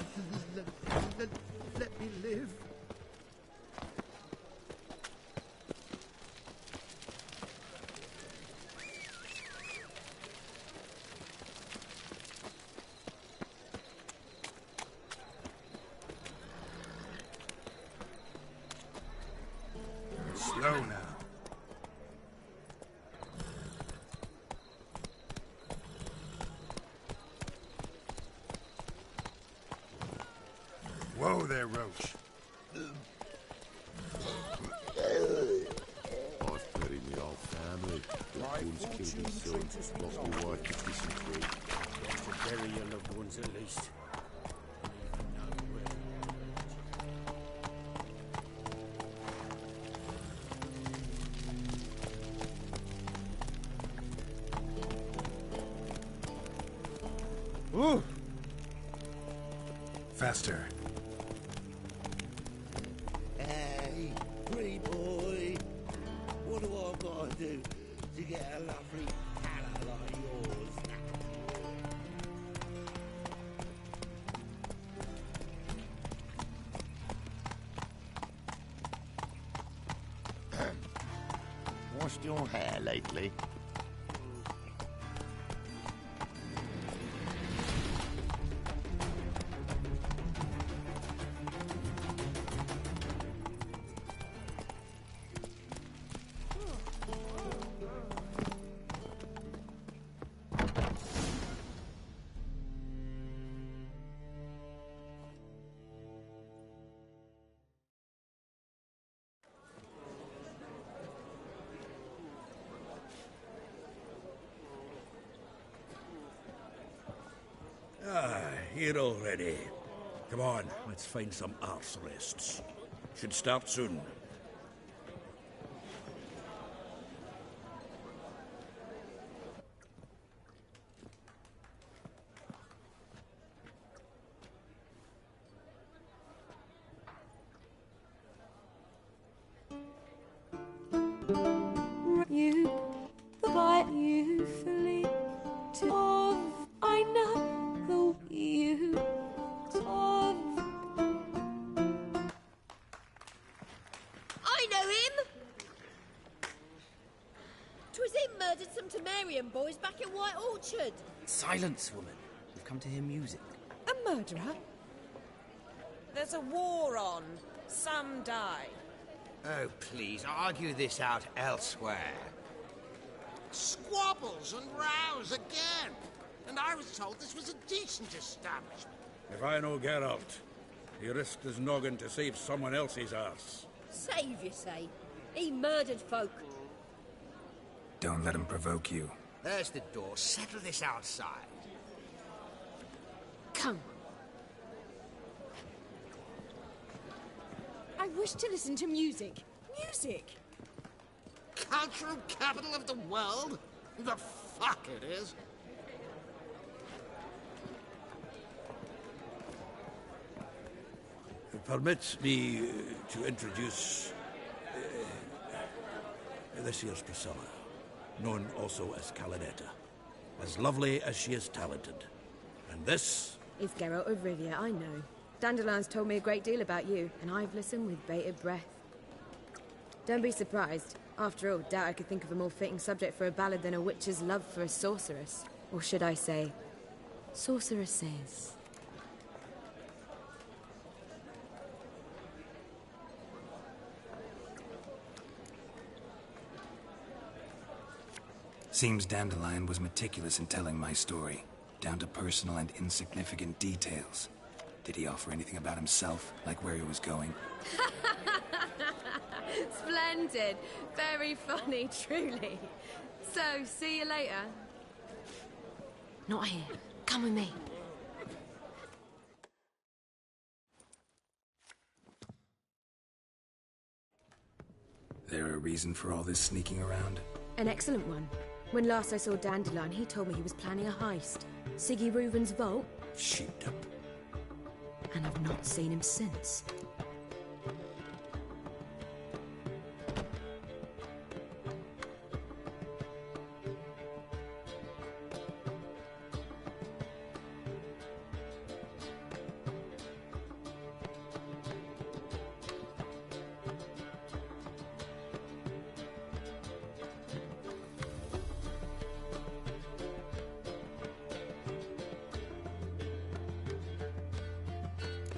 me live. Slow now. Whoa there, Roach. I've buried my whole family. The Queen's killed his son, lost my wife to dysentery. To bury your loved ones at least. Ooh! Faster. Hey, pretty boy. What do I gotta do to get a lovely colour like yours? Washed your hair lately? Here already. Come on, let's find some arse rests. Should start soon. You, but you flee to of I know the you of I know him! 'Twas him murdered some Temerian boys back in White Orchard. Silence, woman. We've come to hear music. a murderer. There's a war on. Some die. Oh, please, argue this out elsewhere. Squabbles and rows again. And I was told this was a decent establishment. If I know Geralt, he risked his noggin to save someone else's arse. Save, you say? He murdered folk. Don't let him provoke you. There's the door. Settle this outside. Come. I wish to listen to music. Music! Cultural capital of the world? The fuck it is. Permit me to introduce this here's Priscilla, known also as Calinetta. As lovely as she is talented. And this... It's Geralt of Rivia, I know. Dandelion's told me a great deal about you, and I've listened with bated breath. Don't be surprised. After all, doubt I could think of a more fitting subject for a ballad than a witch's love for a sorceress. Or should I say, sorceresses. Seems Dandelion was meticulous in telling my story, down to personal and insignificant details. Did he offer anything about himself, like where he was going? Splendid. Very funny, truly. So, see you later. Not here. Come with me. There reason for all this sneaking around? An excellent one. When last I saw Dandelion, he told me he was planning a heist. Siggy Reuven's vault. Sheeped up. And I've not seen him since.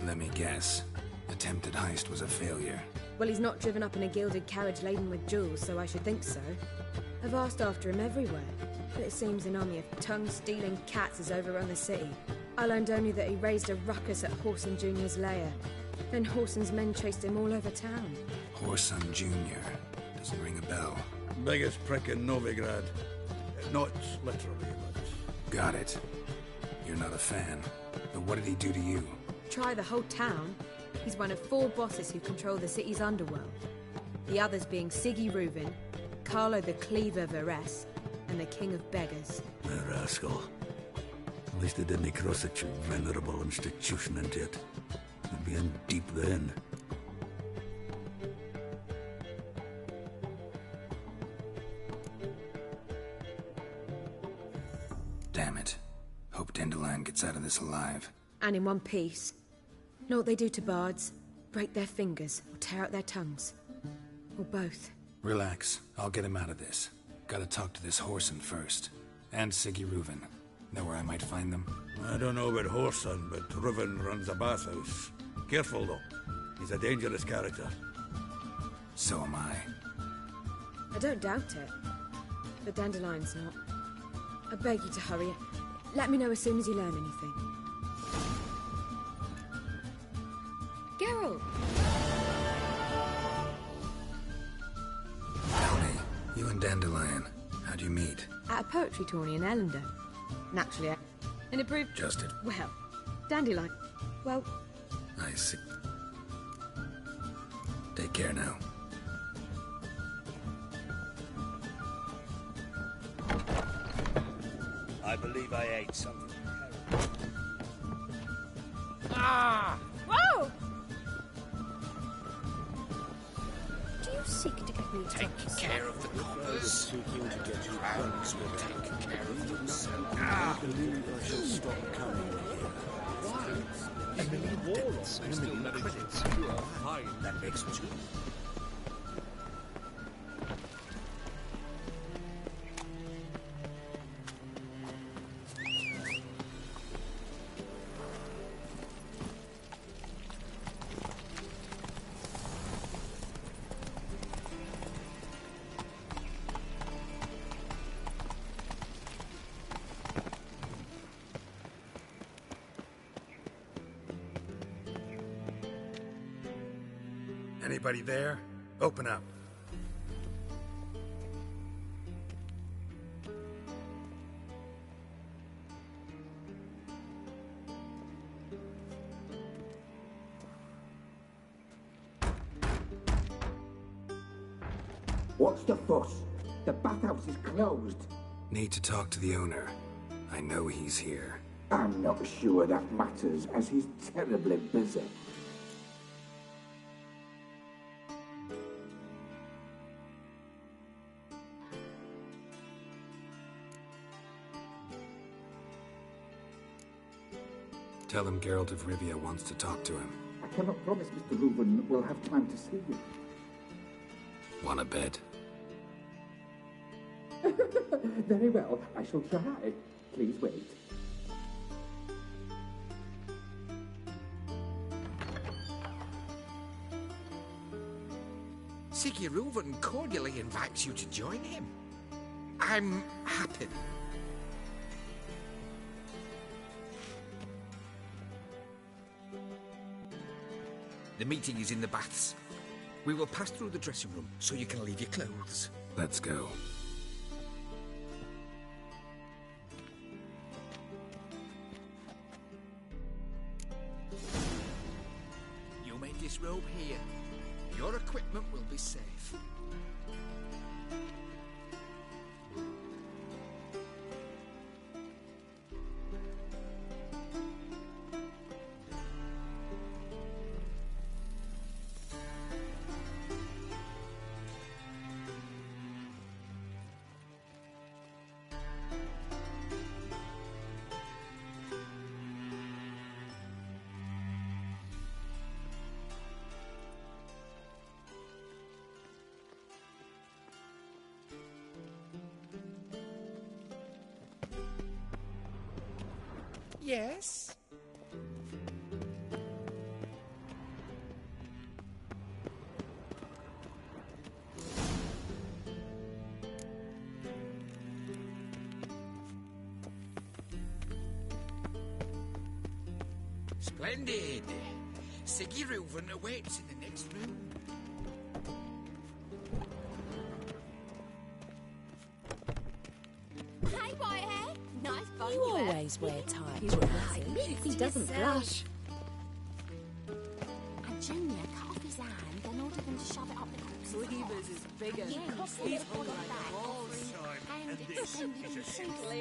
Let me guess. Attempted heist was a failure. Well, he's not driven up in a gilded carriage laden with jewels, so I should think so. I've asked after him everywhere, but it seems an army of tongue-stealing cats has overrun the city. I learned only that he raised a ruckus at Whoreson Jr.'s lair. Then Whoreson's men chased him all over town. Whoreson Jr. Doesn't ring a bell. Biggest prick in Novigrad. Not literally, but... Got it. You're not a fan. But what did he do to you? Try the whole town. He's one of 4 bosses who control the city's underworld. The others being Siggy Reuven, Carlo the Cleaver Varese, and the King of Beggars. A rascal. At least they didn't cross such a venerable institution into it. They'd be in deep then. Damn it. Hope Dandelion gets out of this alive. And in one piece. Know what they do to bards? Break their fingers, or tear out their tongues. Or both. Relax. I'll get him out of this. Gotta talk to this Whoreson first. And Siggy Reuven. Know where I might find them? I don't know about Whoreson, but Reuven runs a bathhouse. Careful, though. He's a dangerous character. So am I. I don't doubt it. But Dandelion's not. I beg you to hurry. Let me know as soon as you learn anything. Geralt! Howdy. You and Dandelion. How'd you meet? At a poetry tourney in Ellendale. Naturally, and it proved... Just it. Well, Dandelion. Well... I see. Take care now. I believe I ate something. Ah! Whoa! Do you seek to get me Take care of the coppers. Seeking to get you crowns will take care of themselves. I believe I shall stop coming here. Why? Emily Warlock. Emily Crickets. You are fine. That makes 2. Anybody there? Open up. What's the fuss? The bathhouse is closed. Need to talk to the owner. I know he's here. I'm not sure that matters, as he's terribly busy. Tell him Geralt of Rivia wants to talk to him. I cannot promise Mr. Reuven will have time to see you. Wanna bet? Very well, I shall try. Please wait. Siggy Reuven cordially invites you to join him. I'm happy. The meeting is in the baths. We will pass through the dressing room so you can leave your clothes. Let's go. You may disrobe here. Your equipment will be safe. Yes? Splendid. Siggy Reuven awaits in the next room. Hey, Whitehead. Nice bun You have. always wear tight He's trousers. right. He doesn't blush. And Junior cut off his hand and ordered him to shove it up the corpse's Weavers is bigger. Yes, He's all of hungry that, all offering the time. and And this extended is a himself. simple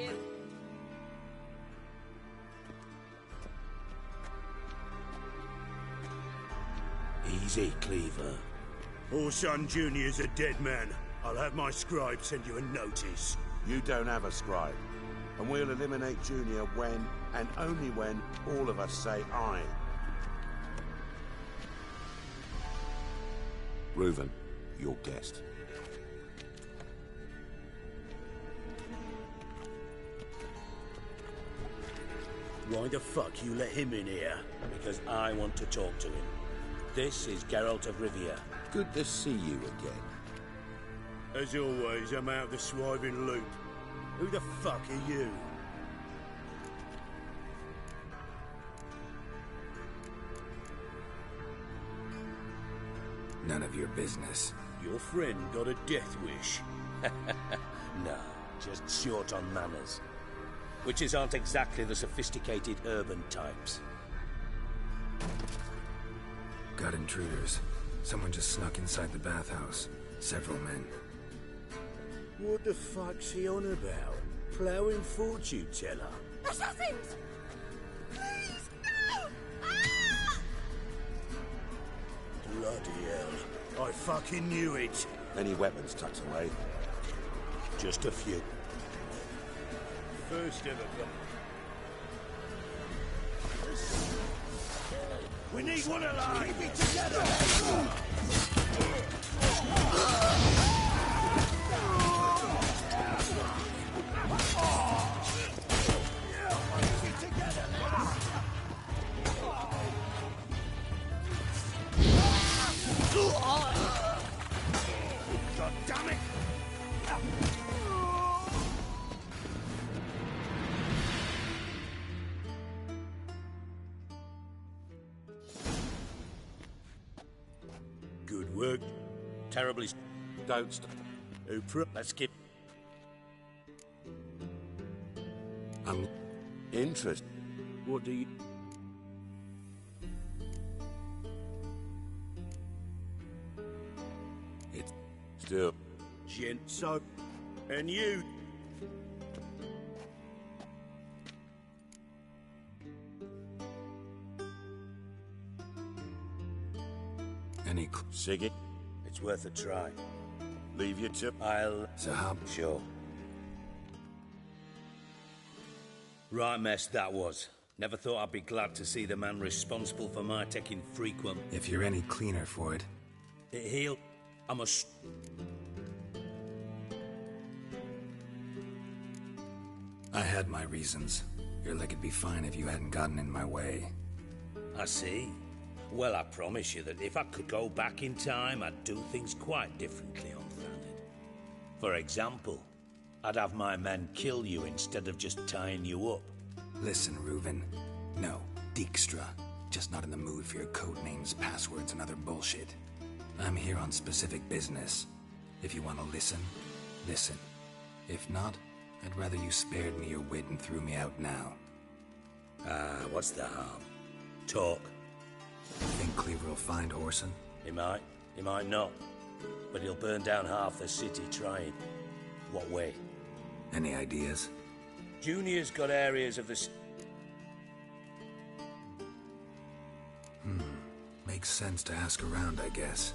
Easy, Cleaver. Orson Jr.'s a dead man. I'll have my scribe send you a notice. You don't have a scribe. And we'll eliminate Junior when, and only when, all of us say aye. Reuven, your guest. Why the fuck you let him in here? Because I want to talk to him. This is Geralt of Rivia. Good to see you again. As always, I'm out of the swiving loop. Who the fuck are you? None of your business. Your friend got a death wish. No, just short on manners. Witches aren't exactly the sophisticated urban types. Got intruders. Someone just snuck inside the bathhouse. Several men. What the fuck's he on about? Ploughing fortune teller? Assassins! Please, no! Ah! Bloody hell. I fucking knew it. Any weapons tucked away? Just a few. First ever gun. We need one alive! Keep it together! God damn it! Good work. Terribly. Don't stop. Let's keep. I'm interested. What do you? It's still. Gent, so. And you. Any Siggy? It's worth a try. Leave you to. I'll. Sahab? Sure. Right mess that was. Never thought I'd be glad to see the man responsible for my taking frequent. If you're any cleaner for it. He'll. I must. I had my reasons. Your leg would be fine if you hadn't gotten in my way. I see. Well, I promise you that if I could go back in time, I'd do things quite differently on Thanet. For example, I'd have my men kill you instead of just tying you up. Listen, Reuven. No, Dijkstra. Just not in the mood for your code names, passwords, and other bullshit. I'm here on specific business. If you want to listen, listen. If not, I'd rather you spared me your wit and threw me out now. What's the harm? Talk. Think Cleaver will find Orson? He might not. But he'll burn down half the city trying. What way? Any ideas? Junior's got areas of the... Makes sense to ask around, I guess.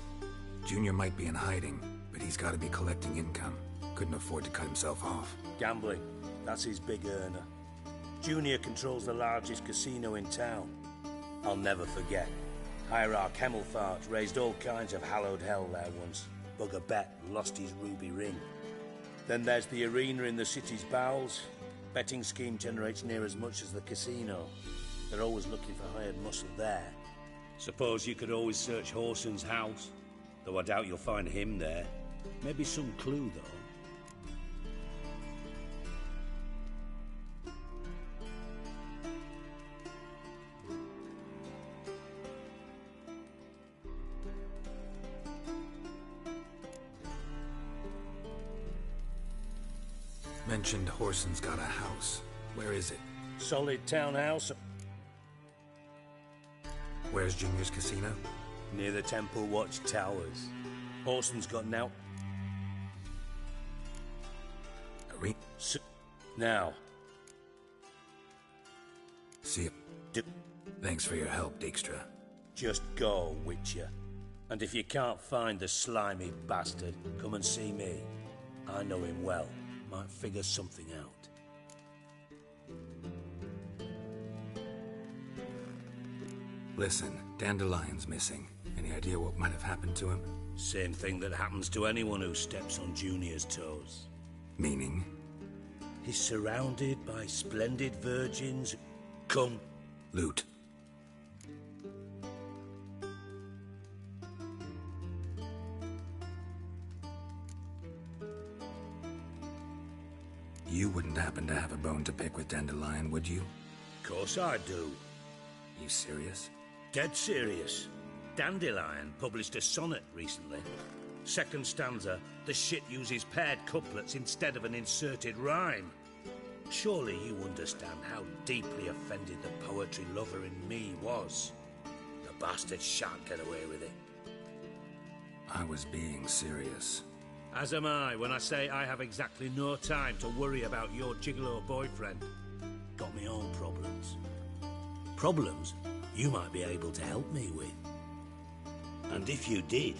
Junior might be in hiding, but he's got to be collecting income. Couldn't afford to cut himself off. Gambling. That's his big earner. Junior controls the largest casino in town. I'll never forget. Hierarch Hemmelfart raised all kinds of hallowed hell there once. Bugger bet and lost his ruby ring. Then there's the arena in the city's bowels. Betting scheme generates near as much as the casino. They're always looking for hired muscle there. Suppose you could always search Horson's house, though I doubt you'll find him there. Maybe some clue, though. Mentioned Horson's got a house. Where is it? Solid townhouse. Where's Junior's casino? Near the Temple Watch Towers. Horson's got now... Now. See you. Thanks for your help, Dijkstra. Just go, Witcher. And if you can't find the slimy bastard, come and see me. I know him well. Might figure something out. Listen, Dandelion's missing. Any idea what might have happened to him? Same thing that happens to anyone who steps on Junior's toes. Meaning? He's surrounded by splendid virgins. Come. Loot. You wouldn't happen to have a bone to pick with Dandelion, would you? Of course I do. You serious? Dead serious. Dandelion published a sonnet recently. Second stanza, the shit uses paired couplets instead of an inserted rhyme. Surely you understand how deeply offended the poetry lover in me was. The bastard shan't get away with it. I was being serious. As am I when I say I have exactly no time to worry about your gigolo boyfriend. Got me own problems. Problems you might be able to help me with. And if you did,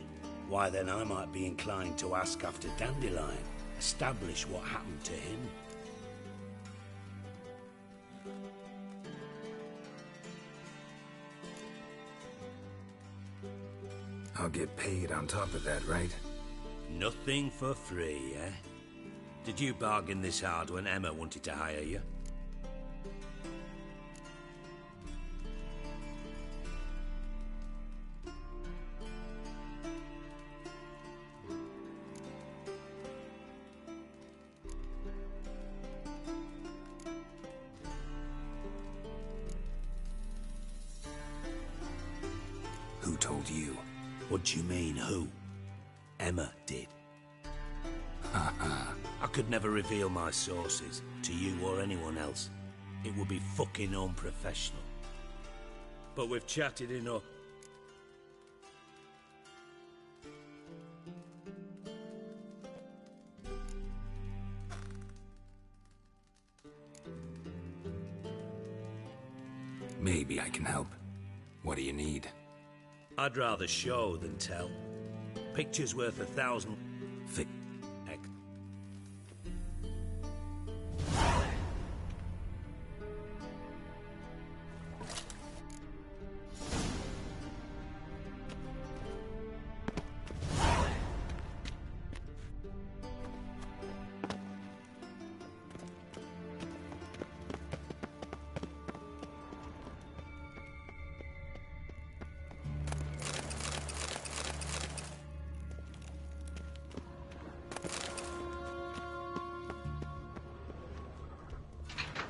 why then I might be inclined to ask after Dandelion, establish what happened to him. I'll get paid on top of that, right? Nothing for free, eh? Did you bargain this hard when Emma wanted to hire you? Who told you? What do you mean, who? Emma did. I could never reveal my sources to you or anyone else. It would be fucking unprofessional. But we've chatted enough. Maybe I can help. What do you need? I'd rather show than tell. Picture's worth 1,000... Heck.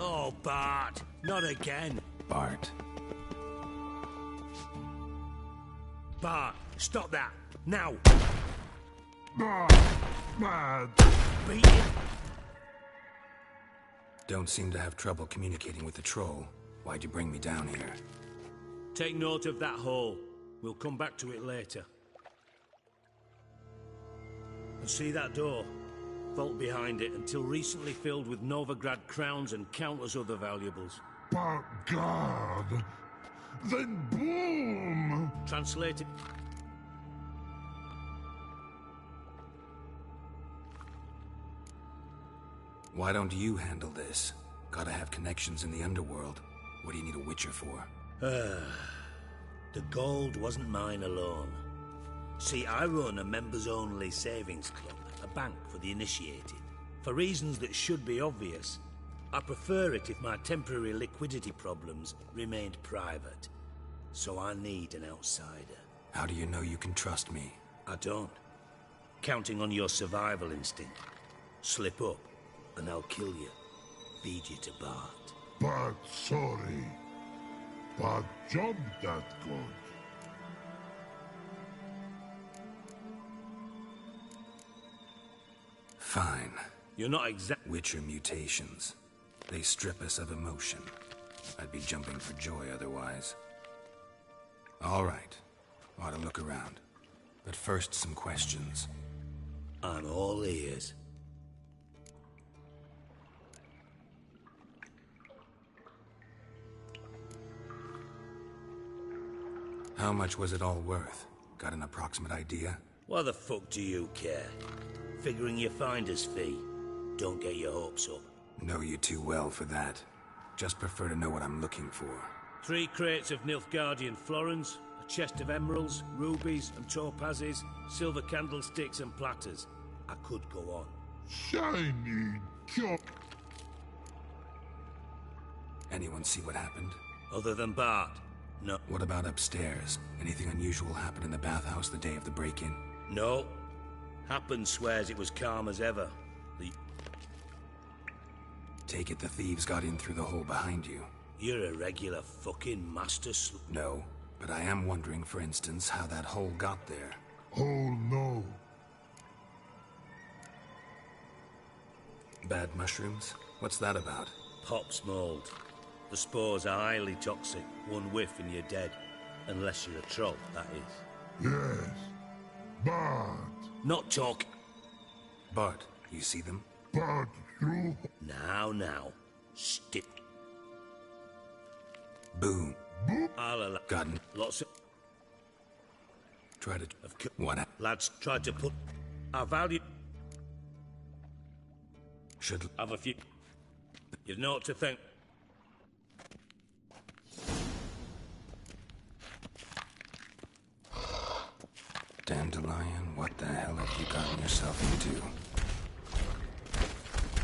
Oh, Bart, not again. Bart. Bart, stop that, now. Bad. Beat it. Don't seem to have trouble communicating with the troll. Why'd you bring me down here? Take note of that hole. We'll come back to it later. And see that door? Vault behind it, until recently filled with Novigrad crowns and countless other valuables. But God, then boom! Translated. Why don't you handle this? Gotta have connections in the underworld. What do you need a Witcher for? The gold wasn't mine alone. See, I run a members-only savings club, a bank for the initiated. For reasons that should be obvious, I prefer it if my temporary liquidity problems remained private. So I need an outsider. How do you know you can trust me? I don't. Counting on your survival instinct. Slip up, and I'll kill you. Feed you to Bart. But sorry. But job that good. Fine. You're not exact. Witcher mutations. They strip us of emotion. I'd be jumping for joy otherwise. All right. Ought to look around. But first, some questions. I'm all ears. How much was it all worth? Got an approximate idea? Why the fuck do you care? Figuring your finder's fee. Don't get your hopes up. Know you too well for that. Just prefer to know what I'm looking for. 3 crates of Nilfgaardian florins, a chest of emeralds, rubies and topazes, silver candlesticks and platters. I could go on. Shiny job. Anyone see what happened? Other than Bart? No. What about upstairs? Anything unusual happen in the bathhouse the day of the break-in? No. Happen swears it was calm as ever. Take it the thieves got in through the hole behind you. You're a regular fucking master No, but I am wondering, for instance, how that hole got there. Oh no. Bad mushrooms? What's that about? Pops mold. The spores are highly toxic. One whiff and you're dead. Unless you're a troll, that is. Yes. But... Not talk. Bart, you see them? But you... Now. Stick. Boom. I'll allow... Gotten. Lots of... Try to... What? Lads tried to put... Our value... Should... Have a few... You've naught to think. Dandelion, what the hell have you gotten yourself into?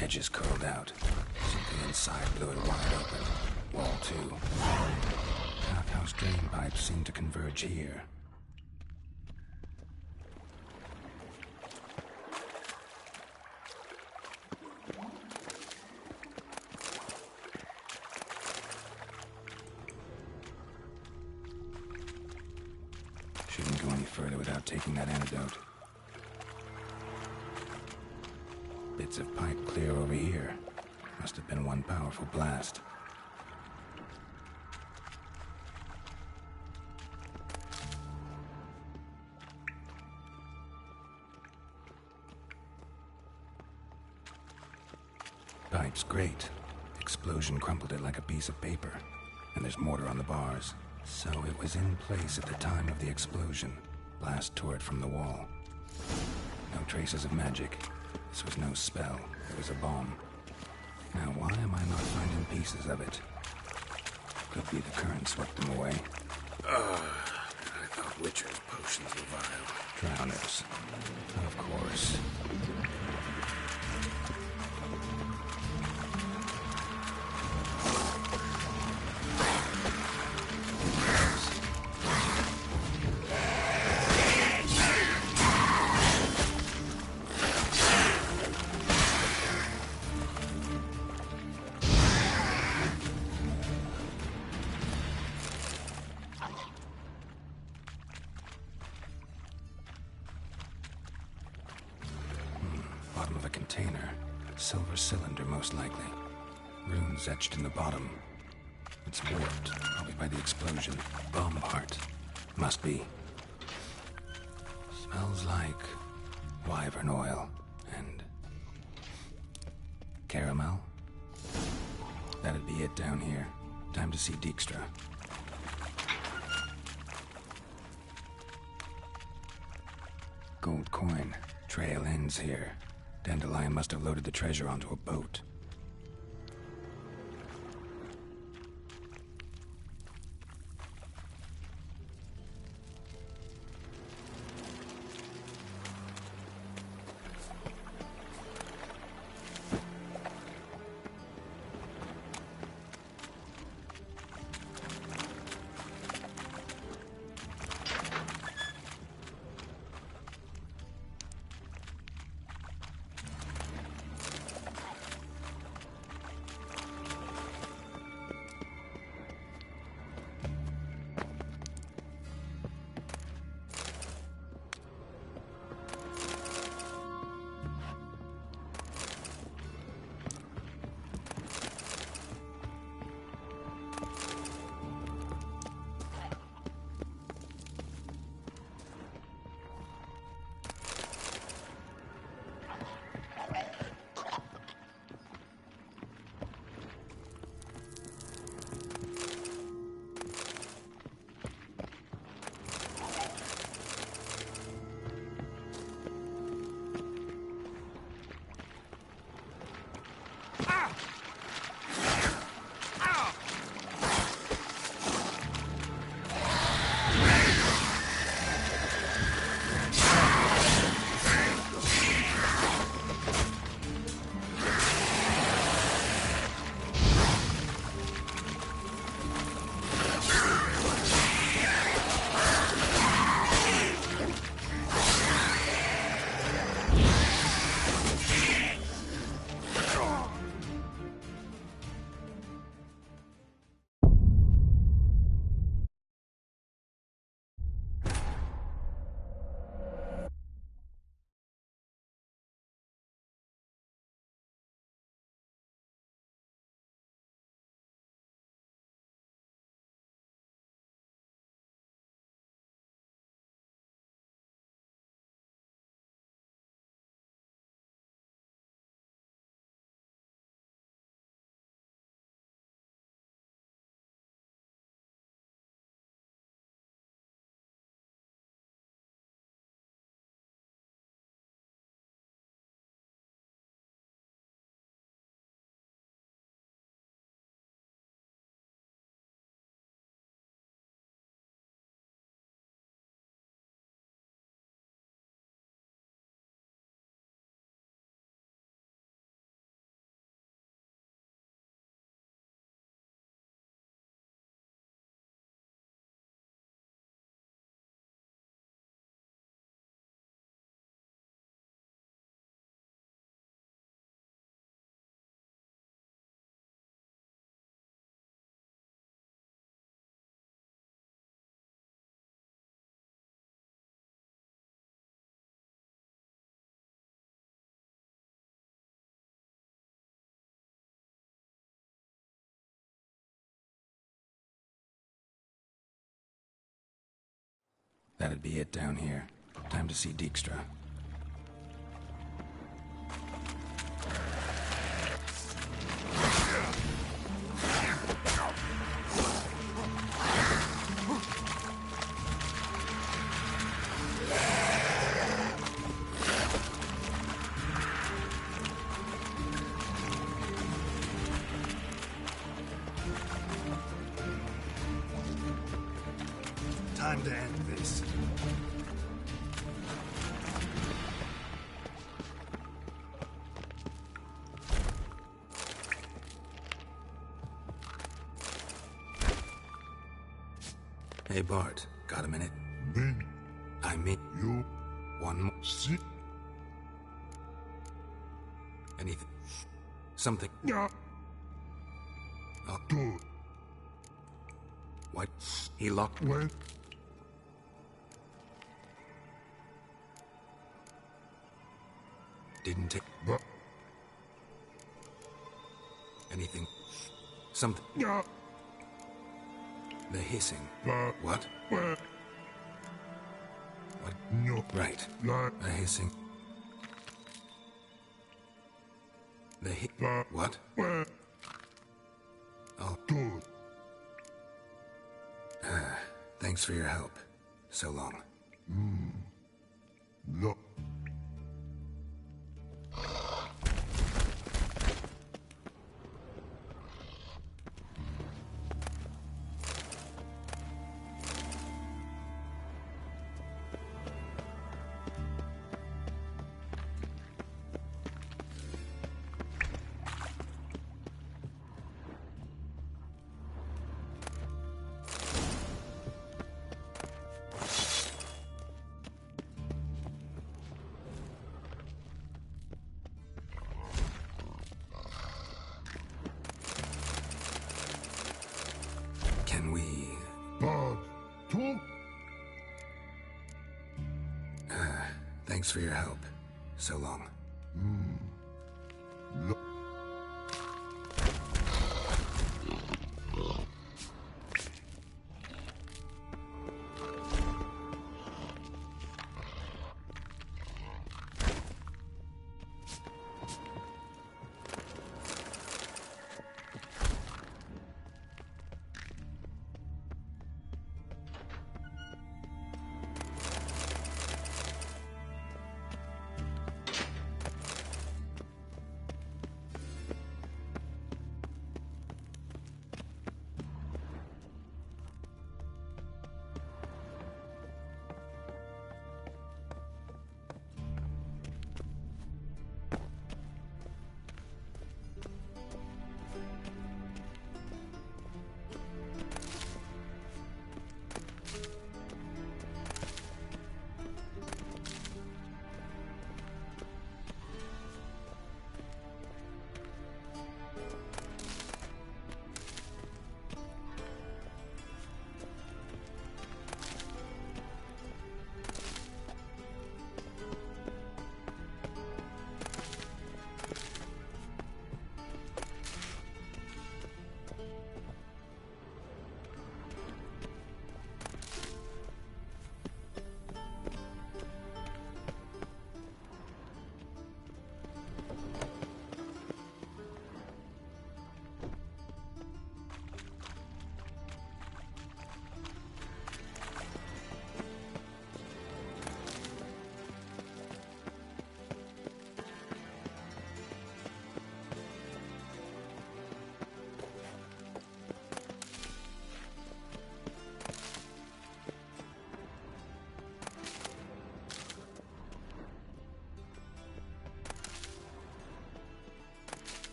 Edges curled out. Something inside blew it wide open. Wall 2. Bathhouse drain pipes seem to converge here. Shouldn't go any further without taking that antidote. Bits of pipe clear over here. Must have been one powerful blast. Pipe's great. Explosion crumpled it like a piece of paper. And there's mortar on the bars. So it was in place at the time of the explosion. Blast tore it from the wall. No traces of magic. This was no spell. It was a bomb. Now, why am I not finding pieces of it? Could be the current swept them away. I thought Witcher's potions were vile. Drowners. Of course. Bottom of a container. Silver cylinder, most likely. Runes etched in the bottom. It's warped, probably by the explosion. Bomb part. Must be. Smells like wyvern oil and caramel. That'd be it down here. Time to see Dijkstra. Gold coin. Trail ends here. Dandelion must have loaded the treasure onto a boat. That'd be it down here. Time to see Dijkstra. Time to end this. Hey, Bart. Got a minute? Ben. I mean... You. One more... Sit. Anything. Something. Yeah. Oh. Good. What? He locked... When? Didn't take... But... Anything. Something... Yeah. The hissing. But... What? But... What? No. Right. Like... The hissing. The hit... But... What? But... Oh. Good. Thanks for your help. So long. Look. Can we... Bart. Talk. Thanks for your help. So long. Look.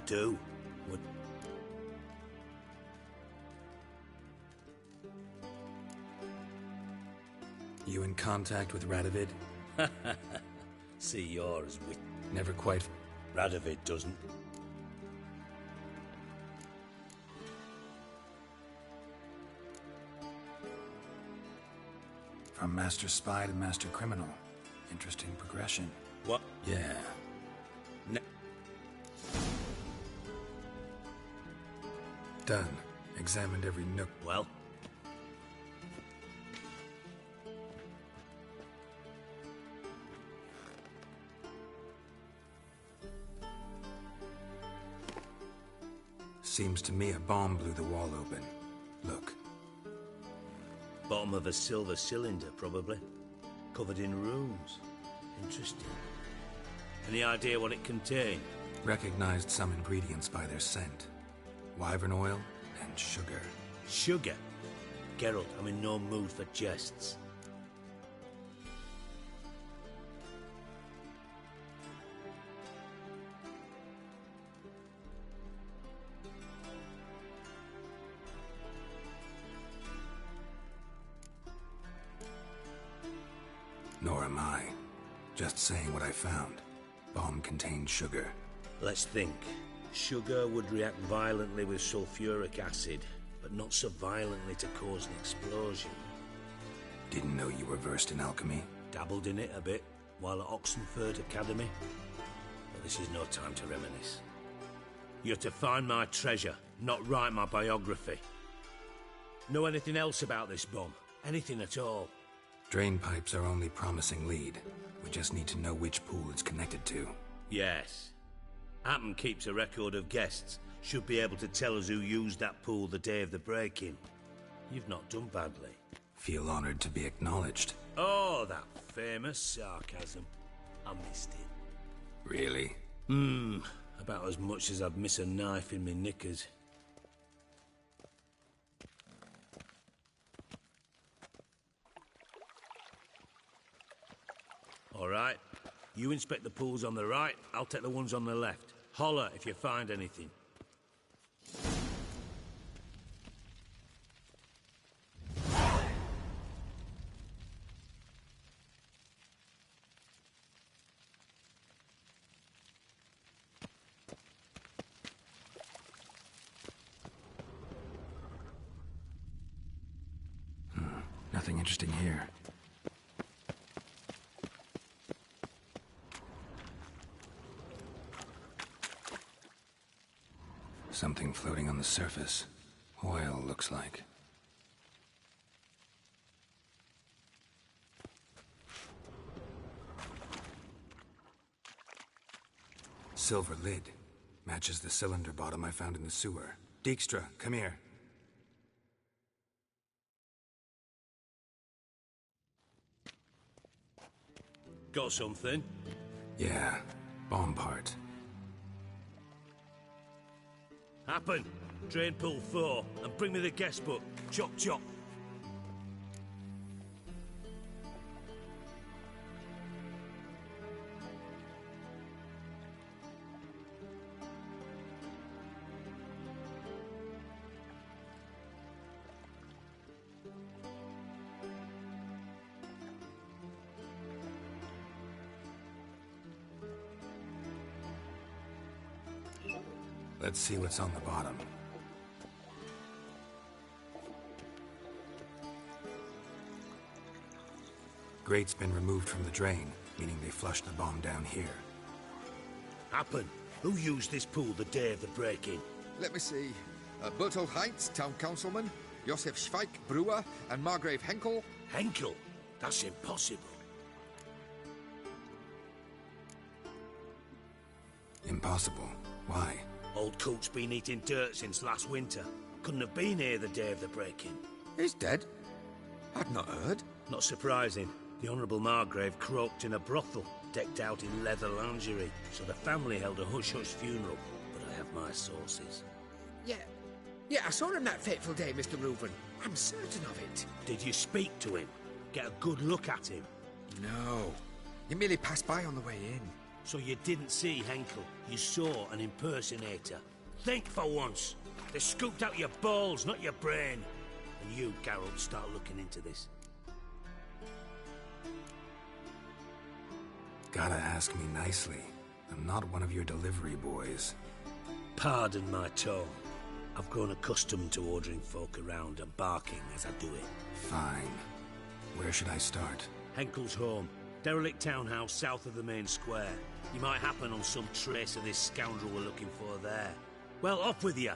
do. Would... You in contact with Radovid? See yours with... Never quite... Radovid doesn't. From Master Spy to Master Criminal. Interesting progression. What? Yeah. Done. Examined every nook. Well? Seems to me a bomb blew the wall open. Look. Bottom of a silver cylinder, probably. Covered in runes. Interesting. Any idea what it contained? Recognized some ingredients by their scent. Wyvern oil and sugar. Sugar? Geralt, I'm in no mood for jests. Nor am I. Just saying what I found. Bomb contained sugar. Let's think. Sugar would react violently with sulfuric acid, but not so violently to cause an explosion. Didn't know you were versed in alchemy. Dabbled in it a bit, while at Oxenford Academy. But this is no time to reminisce. You're to find my treasure, not write my biography. Know anything else about this bomb? Anything at all? Drain pipes are only promising lead. We just need to know which pool it's connected to. Yes. Appen keeps a record of guests. Should be able to tell us who used that pool the day of the break-in. You've not done badly. Feel honored to be acknowledged. Oh, that famous sarcasm. I missed it. Really? About as much as I'd miss a knife in my knickers. All right. You inspect the pools on the right, I'll take the ones on the left. Holler if you find anything. Nothing interesting here. Something floating on the surface. Oil, looks like. Silver lid. Matches the cylinder bottom I found in the sewer. Dijkstra, come here. Got something? Yeah, bomb part. Happen. Drain pool 4, and bring me the guest book. Chop chop. Let's see what's on the bottom. Grate's been removed from the drain, meaning they flushed the bomb down here. Happen. Who used this pool the day of the break-in? Let me see. Bertold Heinz, town councilman, Josef Schweik, brewer, and Margrave Henkel. Henkel? That's impossible. Impossible? Why? Old Coot's been eating dirt since last winter. Couldn't have been here the day of the break-in. He's dead? I'd not heard. Not surprising. The Honourable Margrave croaked in a brothel, decked out in leather lingerie, so the family held a hush-hush funeral. But I have my sources. Yeah, I saw him that fateful day, Mr. Reuven. I'm certain of it. Did you speak to him? Get a good look at him? No. He merely passed by on the way in. So you didn't see Henkel, you saw an impersonator. Think for once. They scooped out your balls, not your brain. And you, Geralt, start looking into this. Gotta ask me nicely. I'm not one of your delivery boys. Pardon my tone. I've grown accustomed to ordering folk around and barking as I do it. Fine. Where should I start? Henkel's home. Derelict townhouse south of the main square. You might happen on some trace of this scoundrel we're looking for there. Well, off with you!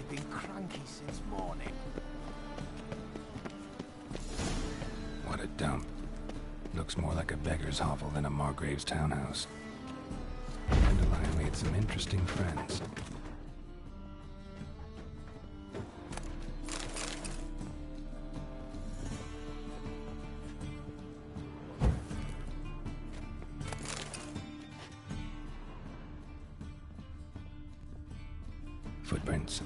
Been cranky since morning. What a dump. Looks more like a beggar's hovel than a Margrave's townhouse. Dandelion made some interesting friends. Footprints.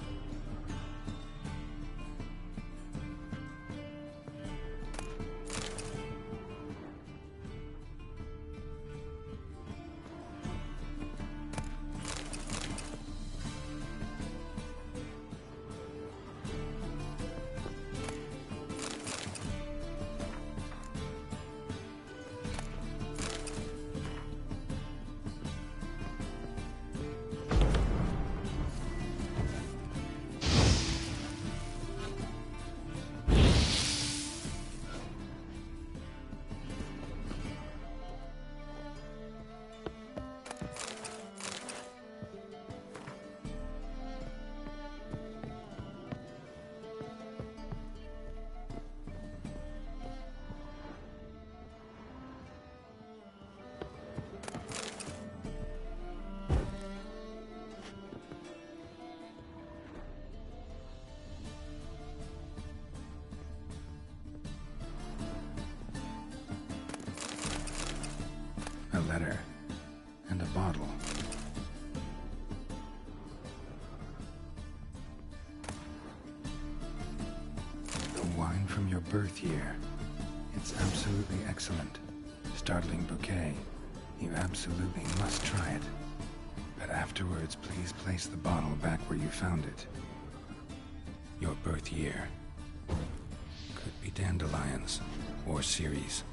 A letter. And a bottle. The wine from your birth year. It's absolutely excellent. Startling bouquet. You absolutely must try it. But afterwards, please place the bottle back where you found it. Your birth year. Could be dandelions. Or Ceres.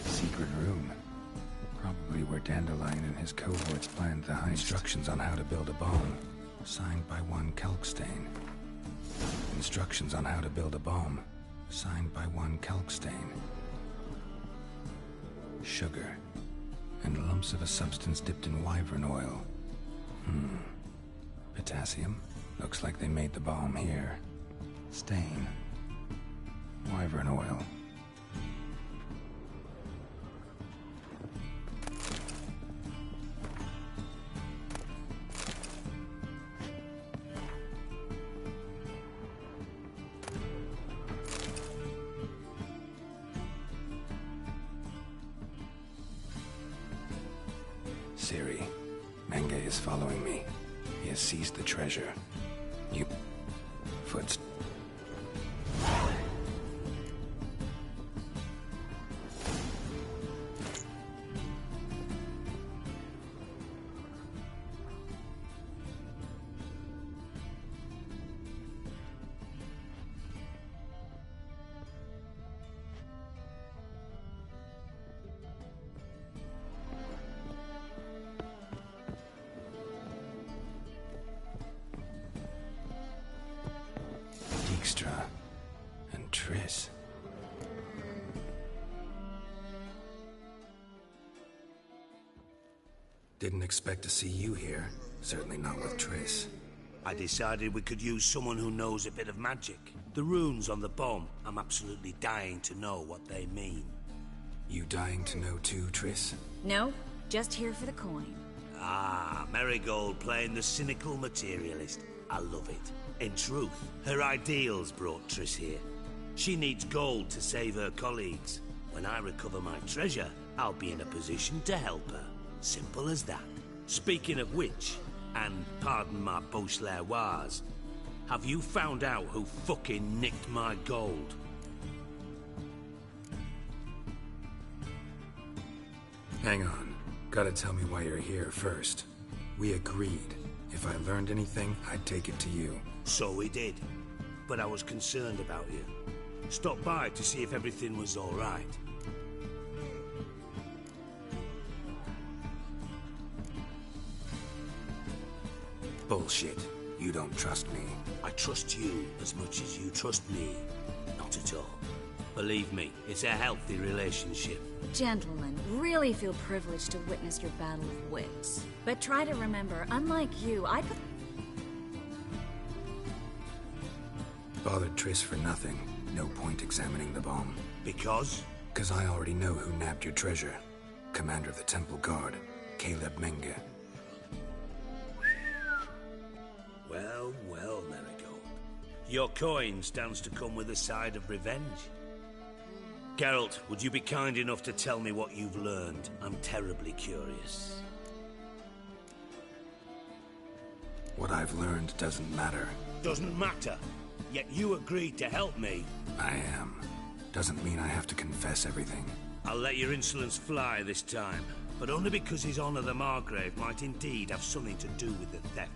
Secret room. Probably where Dandelion and his cohorts planned the heist. Instructions on how to build a bomb. Signed by one Kelkstain. Instructions on how to build a bomb, signed by one Kalkstain. Sugar, and lumps of a substance dipped in wyvern oil. Potassium? Looks like they made the bomb here. Stain. Wyvern oil. Ciri, Menge is following me. He has seized the treasure. You... Foots... Dijkstra and Triss. Didn't expect to see you here. Certainly not with Triss. I decided we could use someone who knows a bit of magic. The runes on the bomb, I'm absolutely dying to know what they mean. You dying to know too, Triss? No, just here for the coin. Ah, Marigold playing the cynical materialist. I love it. In truth, her ideals brought Triss here. She needs gold to save her colleagues. When I recover my treasure, I'll be in a position to help her. Simple as that. Speaking of which, and pardon my Beauclervoise, have you found out who fucking nicked my gold? Hang on. Gotta tell me why you're here first. We agreed. If I learned anything, I'd take it to you. So we did. But I was concerned about you. Stopped by to see if everything was all right. Bullshit. You don't trust me. I trust you as much as you trust me. Not at all. Believe me, it's a healthy relationship. Gentlemen, really feel privileged to witness your battle of wits. But try to remember, unlike you, I put... Bothered Triss for nothing. No point examining the bomb. Because? Because I already know who nabbed your treasure. Commander of the Temple Guard, Caleb Menge. Well, well, Marigold. Your coin stands to come with a side of revenge. Geralt, would you be kind enough to tell me what you've learned? I'm terribly curious. What I've learned doesn't matter. Doesn't matter? Yet you agreed to help me. I am. Doesn't mean I have to confess everything. I'll let your insolence fly this time, but only because His Honor the Margrave might indeed have something to do with the theft.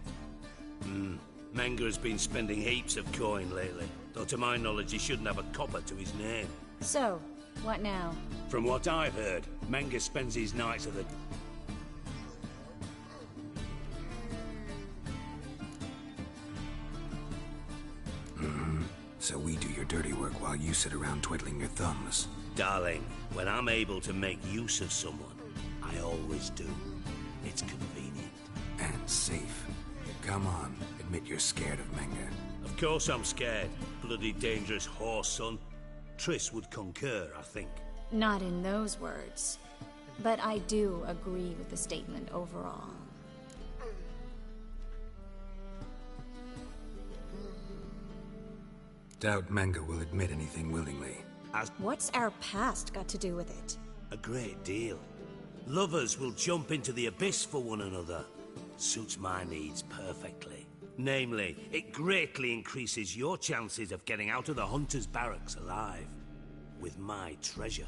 Menge has been spending heaps of coin lately, though to my knowledge he shouldn't have a copper to his name. So, what now? From what I've heard, Menge spends his nights at the... So we do your dirty work while you sit around twiddling your thumbs. Darling, when I'm able to make use of someone, I always do. It's convenient. And safe. Come on, admit you're scared of Menge. Of course I'm scared. Bloody dangerous horse, son. Triss would concur, I think. Not in those words. But I do agree with the statement overall. Doubt Menge will admit anything willingly. What's our past got to do with it? A great deal. Lovers will jump into the abyss for one another. Suits my needs perfectly. Namely, it greatly increases your chances of getting out of the Hunter's barracks alive. With my treasure.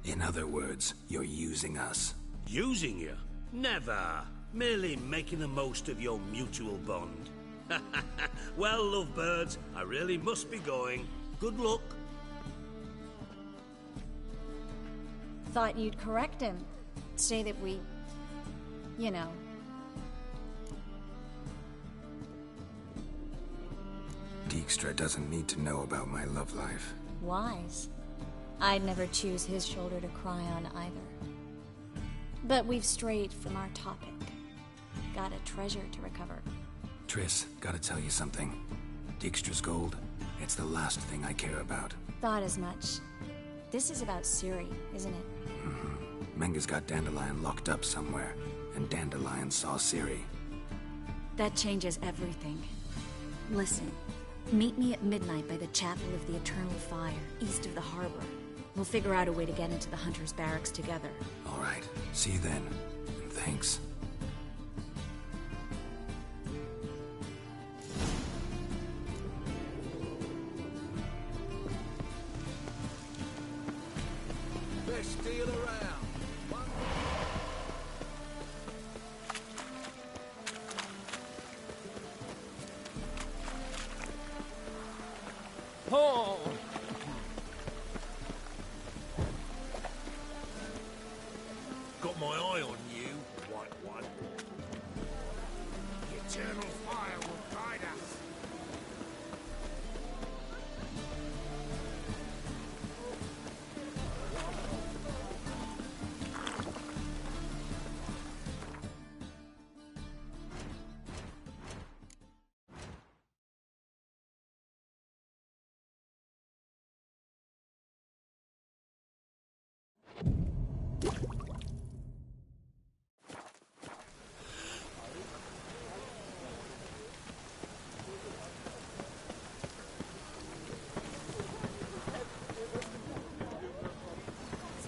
In other words, you're using us. Using you? Never. Merely making the most of your mutual bond. Well, lovebirds, I really must be going. Good luck. Thought you'd correct him. Say that we... you know. Dijkstra doesn't need to know about my love life. Wise. I'd never choose his shoulder to cry on either. But we've strayed from our topic. Got a treasure to recover. Triss, gotta tell you something. Dijkstra's gold, it's the last thing I care about. Thought as much. This is about Ciri, isn't it? Mm-hmm. Menga's got Dandelion locked up somewhere, and Dandelion saw Ciri. That changes everything. Listen, meet me at midnight by the Chapel of the Eternal Fire, east of the harbor. We'll figure out a way to get into the Hunter's barracks together. All right, see you then, and thanks. Best deal around. Oh! Got my eye on you, White One. The eternal fire will guide us.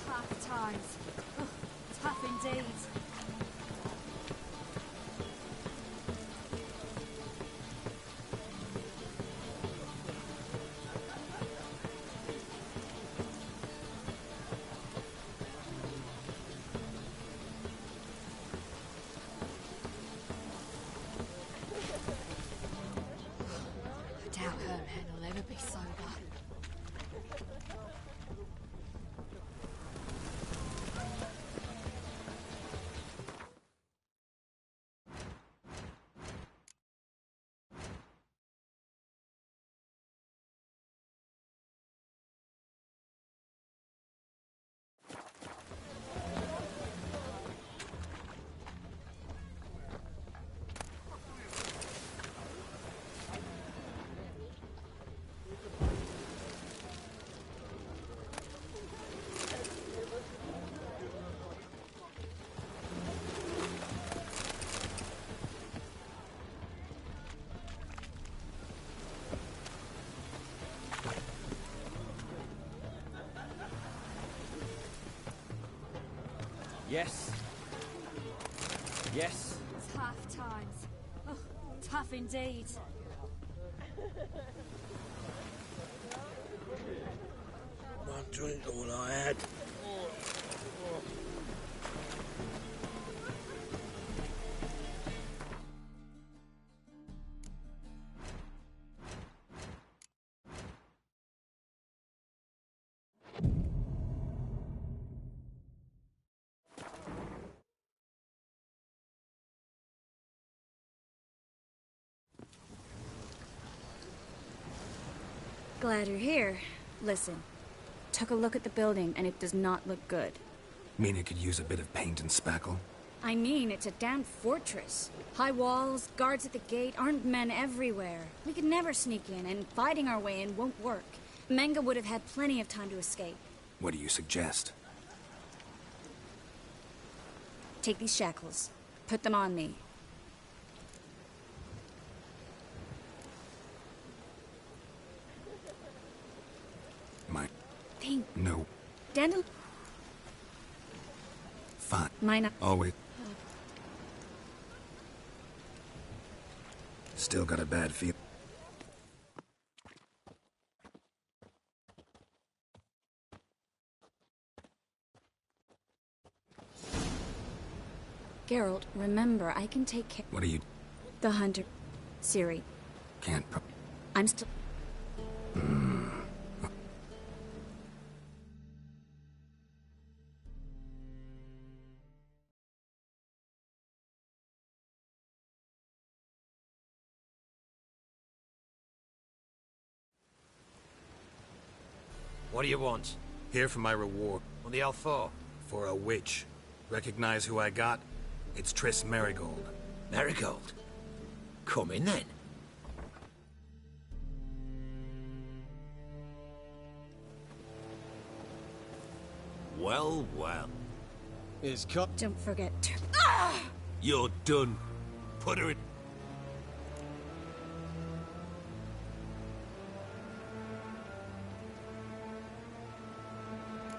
Tough times. Oh, tough indeed. I doubt Herman will ever be sober. Yes. Yes. Tough times. Oh, tough indeed. One drink all I had. Glad you're here. Listen, took a look at the building and it does not look good. Mean it could use a bit of paint and spackle? I mean, it's a damn fortress. High walls, guards at the gate, armed men everywhere. We could never sneak in, and fighting our way in won't work. Menga would have had plenty of time to escape. What do you suggest? Take these shackles. Put them on me. My... Think. No. Dandel... Fine. Mine... Always. Still got a bad feel. Geralt, remember, I can take care... What are you... The Hunter... Ciri. Can't... I'm still... What do you want? Here for my reward. On the hell for? For a witch. Recognize who I got? It's Triss Merigold. Merigold? Come in then. Well, well. It's cut. Don't forget to... You're done. Put her in.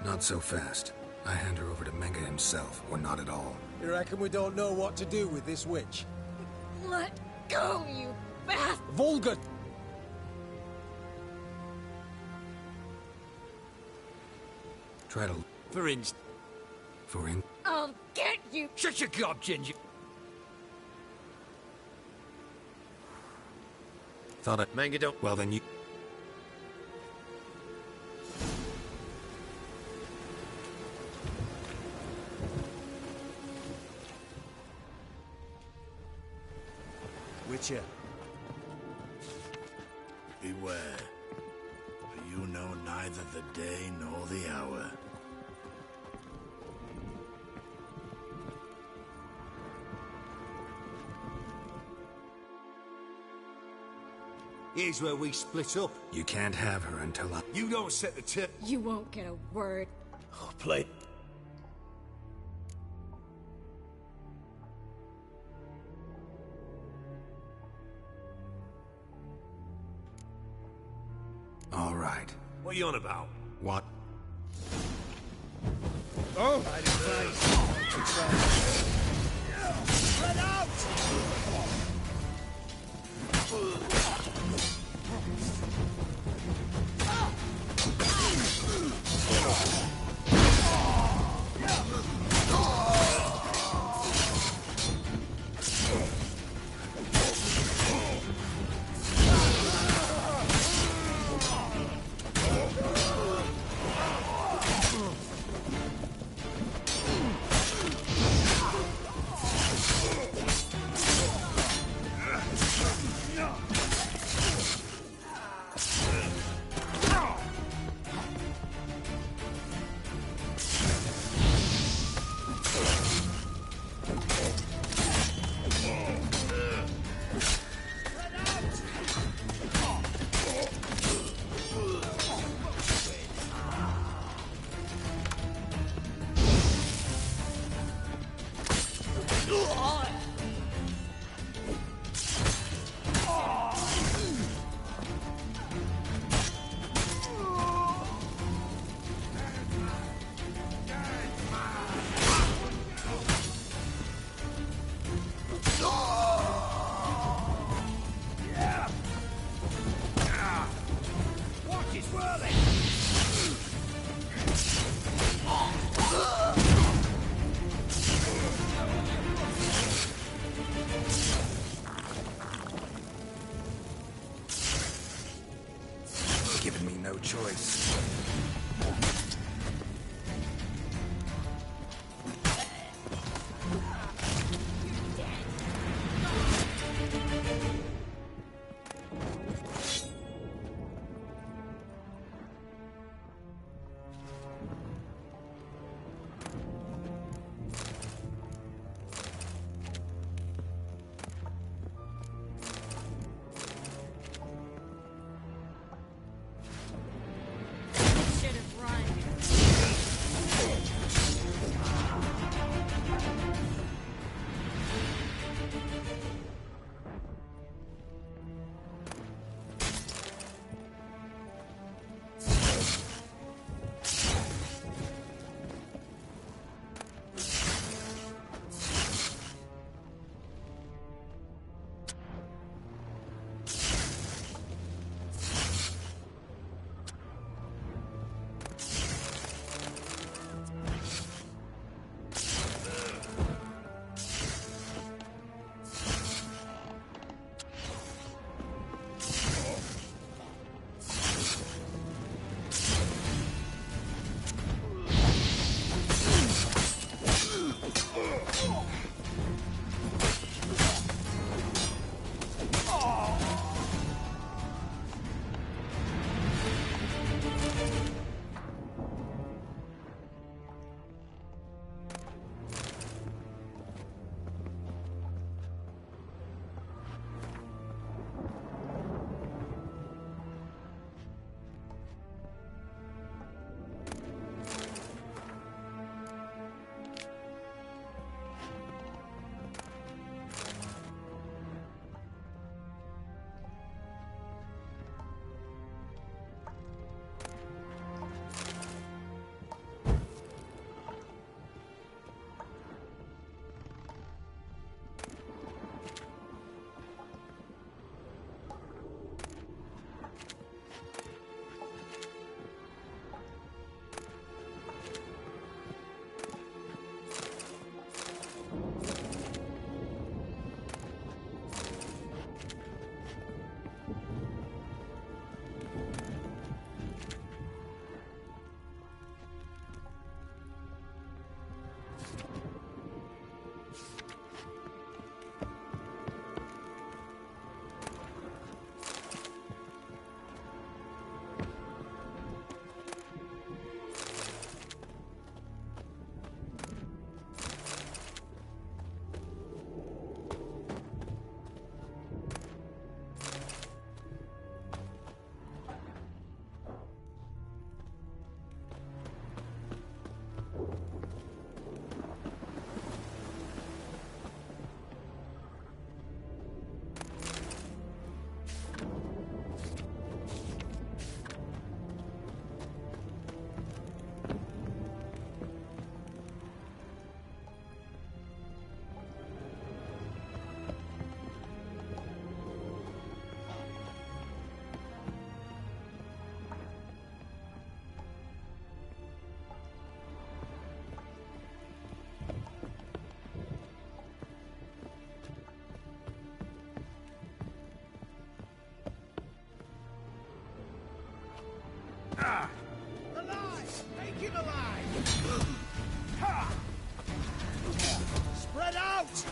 Not so fast. I hand her over to Menga himself, or not at all. You reckon we don't know what to do with this witch? Let go, you bastard! Volga! Try to... For instance. I'll get you! Shut your gob, Ginger! Thought I... Manga don't... Well then you... Witcher. Beware, for you know neither the day nor the hour. Here's where we split up. You can't have her until I... You don't set the tip. You won't get a word. Oh, play. All right. What are you on about? What? Oh! Let out! Giving me no choice. Alive! Take him alive! Ha! Spread out!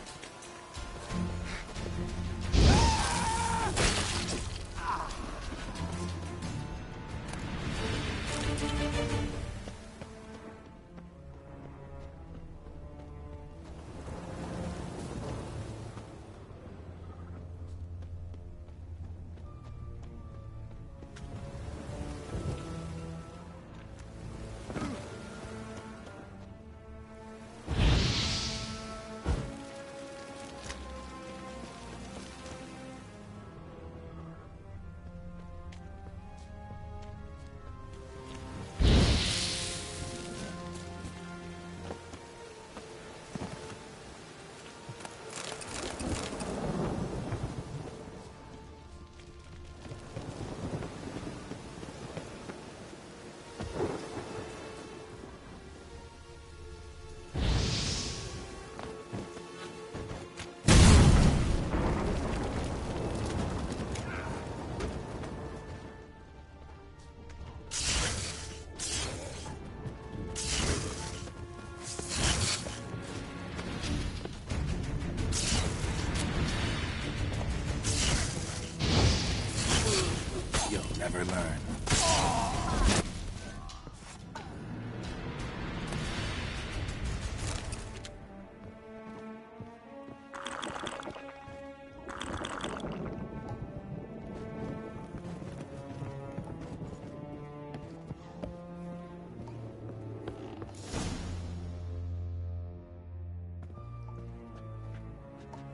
Never learn.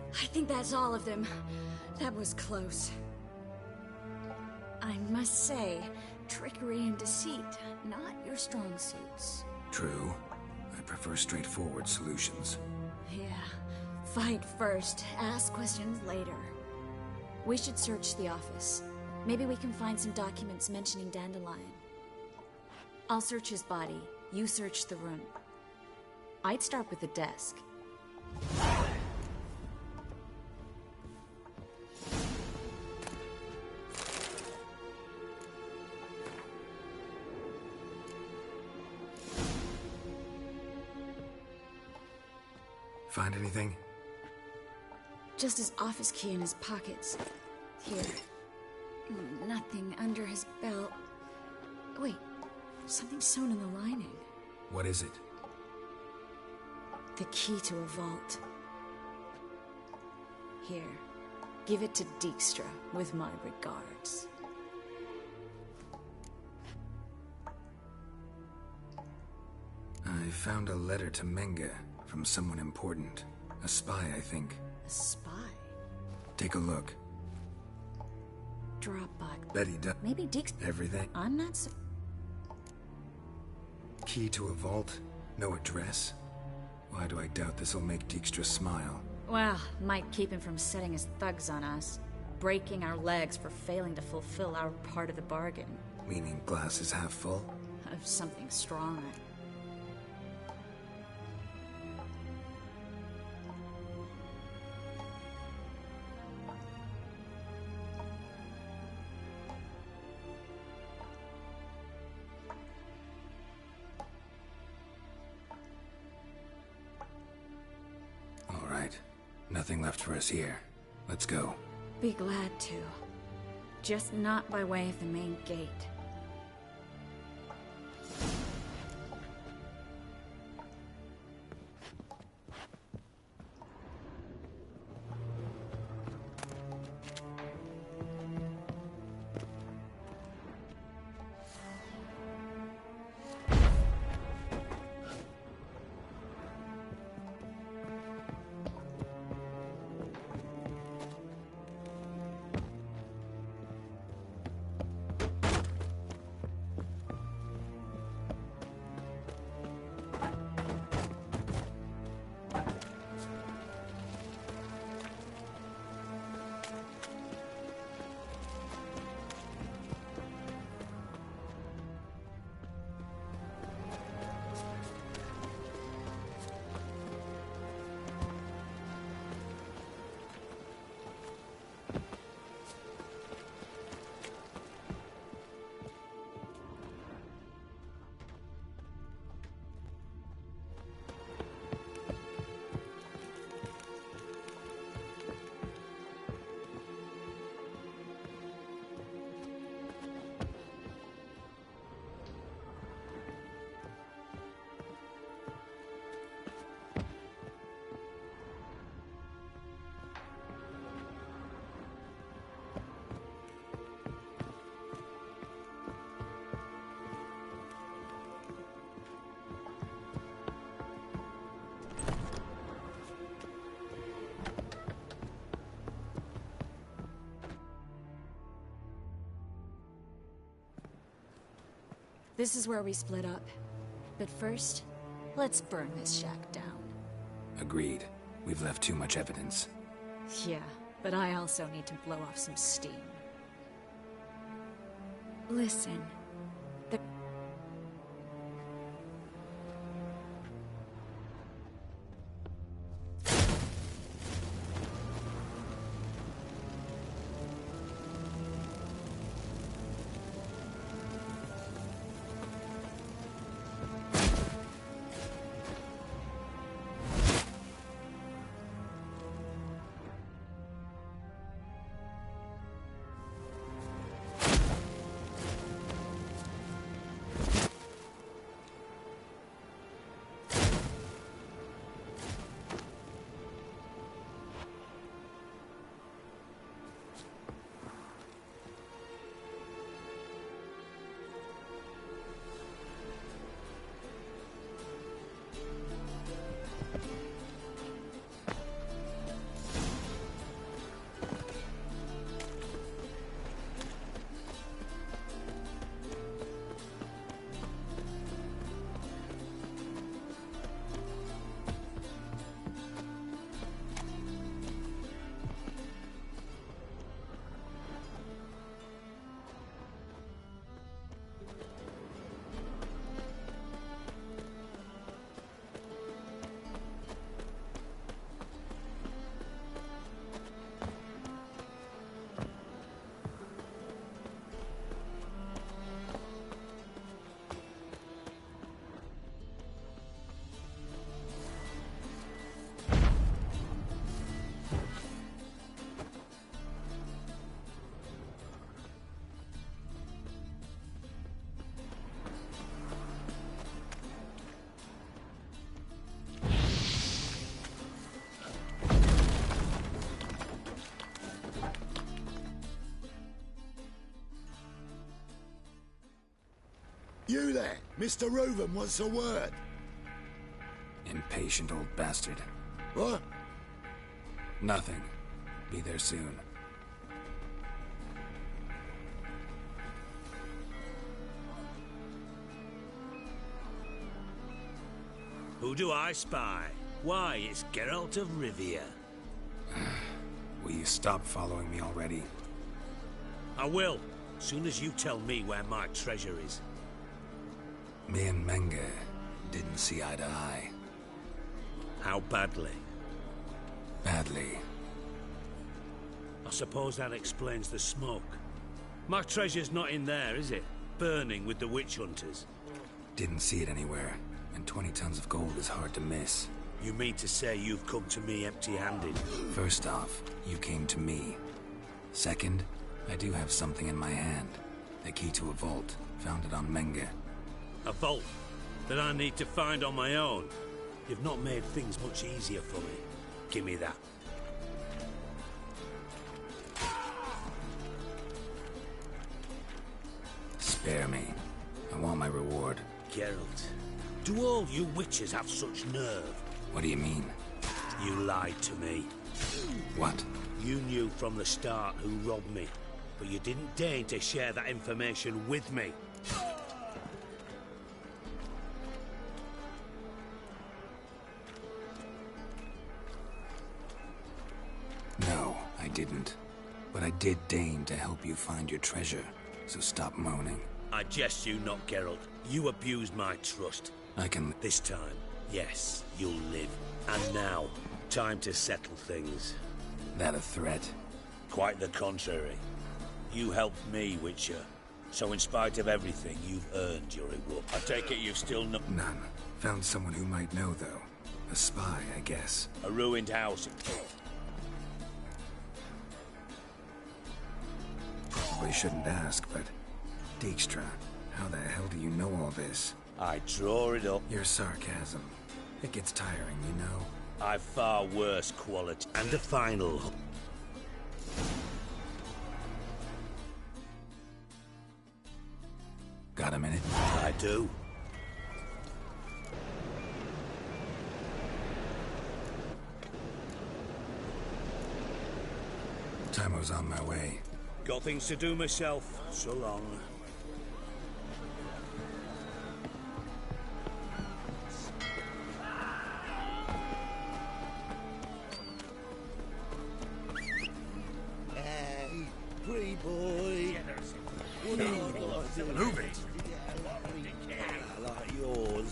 I think that's all of them. That was close. I must say, trickery and deceit, not your strong suits. True. I prefer straightforward solutions. Yeah. Fight first, ask questions later. We should search the office. Maybe we can find some documents mentioning Dandelion. I'll search his body. You search the room. I'd start with the desk. Find anything? Just his office key in his pockets. Here. Nothing under his belt. Wait, something sewn in the lining. What is it? The key to a vault. Here. Give it to Dijkstra, with my regards. I found a letter to Menge from someone important. A spy, I think. A spy? Take a look. Dropbox. Betty does. Maybe Dijkstra. Everything. I'm not so. Key to a vault? No address? Why do I doubt this'll make Dijkstra smile? Well, might keep him from setting his thugs on us. Breaking our legs for failing to fulfill our part of the bargain. Meaning glass is half full? Of something stronger. Nothing left for us here. Let's go. Be glad to. Just not by way of the main gate. This is where we split up. But first, let's burn this shack down. Agreed. We've left too much evidence. Yeah, but I also need to blow off some steam. Listen, the... You there, Mr. Reuven wants a word. Impatient old bastard. What? Nothing. Be there soon. Who do I spy? Why, it's Geralt of Rivia. Will you stop following me already? I will, soon as you tell me where my treasure is. Me and Menge didn't see eye to eye. How badly? Badly. I suppose that explains the smoke. My treasure's not in there, is it? Burning with the witch hunters. Didn't see it anywhere, and 20 tons of gold is hard to miss. You mean to say you've come to me empty-handed? First off, you came to me. Second, I do have something in my hand. The key to a vault, found it on Menge. A vault that I need to find on my own. You've not made things much easier for me. Give me that. Spare me. I want my reward. Geralt, do all you witches have such nerve? What do you mean? You lied to me. What? You knew from the start who robbed me, but you didn't deign to share that information with me. No, I didn't. But I did deign to help you find your treasure, so stop moaning. I jest you not, Geralt. You abused my trust. I can... This time, yes, you'll live. And now, time to settle things. That a threat? Quite the contrary. You helped me, Witcher. So in spite of everything, you've earned your reward. I take it you've still not... None. Found someone who might know, though. A spy, I guess. A ruined house. Probably shouldn't ask, but... Dijkstra, how the hell do you know all this? I draw it up. Your sarcasm. It gets tiring, you know. I've far worse quality. And a final... Got a minute? I do. Time's on my way. Got things to do myself. So long. great boy. What do I got to do? Move it. To get a lovely colour like yours.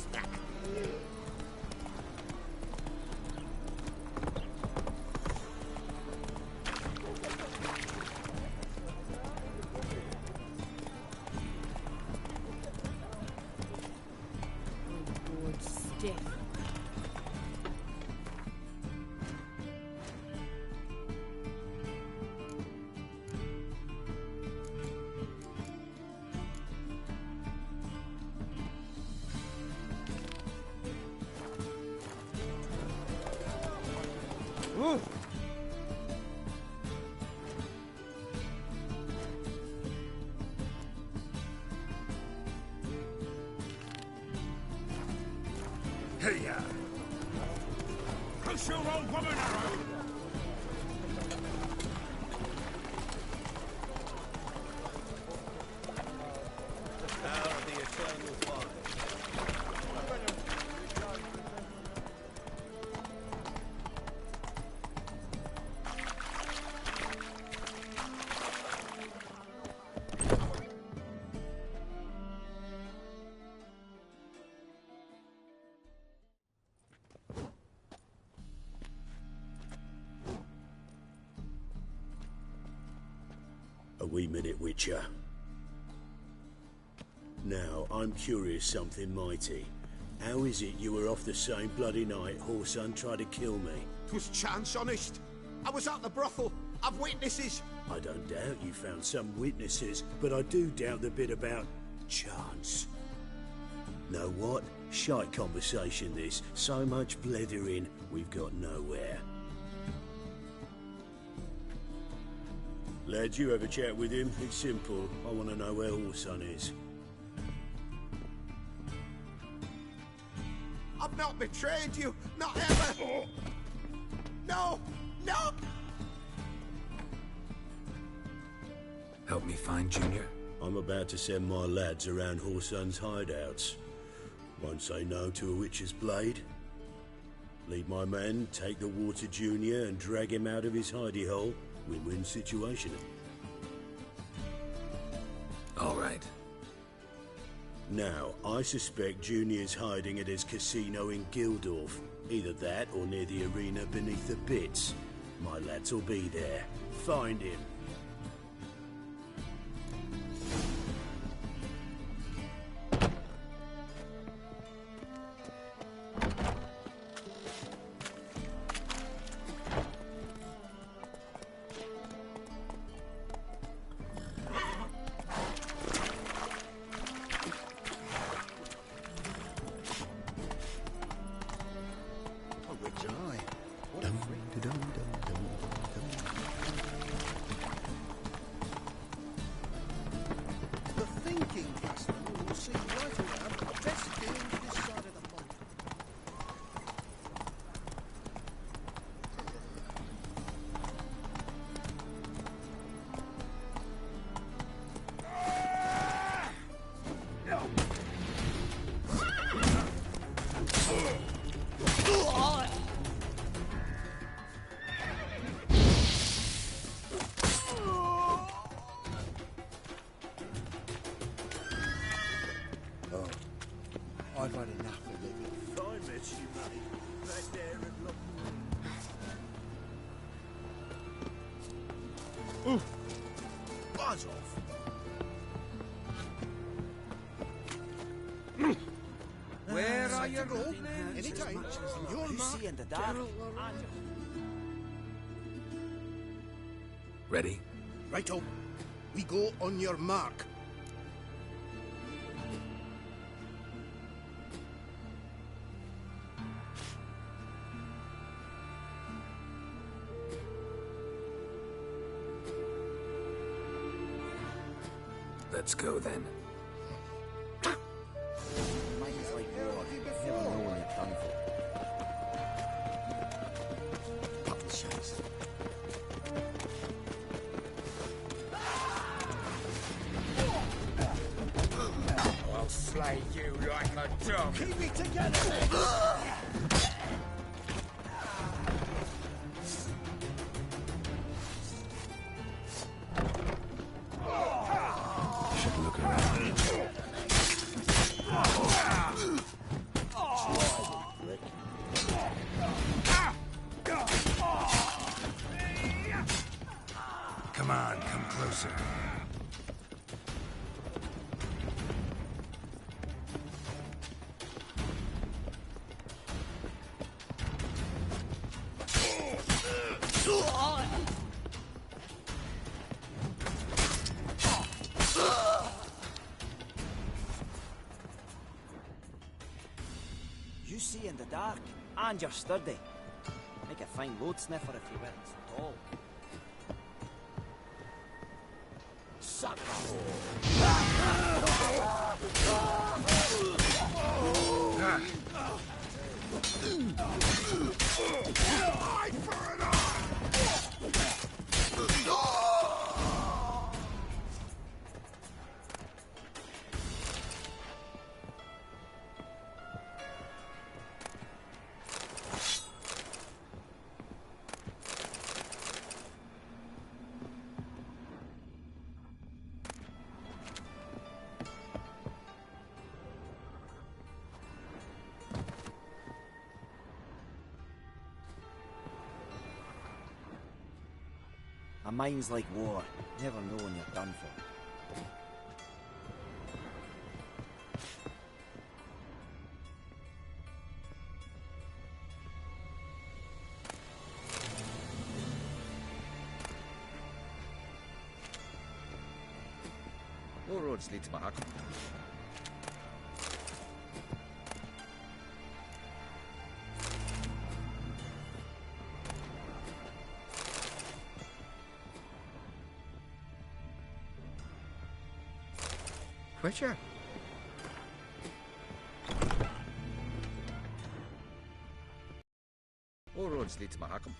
Board stiff. Hey-ya! Push your old woman around! The power of the eternal fire. A wee minute, Witcher. Now, I'm curious something mighty. How is it you were off the same bloody night Whoreson tried to kill me? 'Twas chance, honest. I was at the brothel. I've witnesses. I don't doubt you found some witnesses, but I do doubt the bit about chance. Know what? Shite conversation this. So much blethering, we've got nowhere. Lad, you have a chat with him. It's simple. I want to know where Whoreson is. I've not betrayed you. Not ever. No! No! Help me find Junior? I'm about to send my lads around Whoreson's hideouts. Won't say no to a witch's blade. Lead my men, take the Water Junior and drag him out of his hidey hole. Win-win situation. All right. Now, I suspect Junior's hiding at his casino in Gildorf. Either that or near the arena beneath the pits. My lads will be there. Find him. The thinking customer will see right around the best deal this side of the pond. I've had enough of it. Fine mess you made. Back there and look. Ooh! Buzz off! Where are you? Anytime. Your mark. See in the dark. Ready? Righto. We go on your mark. Let's go then. Mine's like war. Never know when you're done for. Couple shots. I'll slay you like a dog. Keep it together. Come on, come closer. You see in the dark, and you're sturdy. Make a fine load sniffer if you weren't so tall. A mind's like war. Never know when you're done for. All roads lead to Mahakam. Witcher? All roads lead to Mahakam.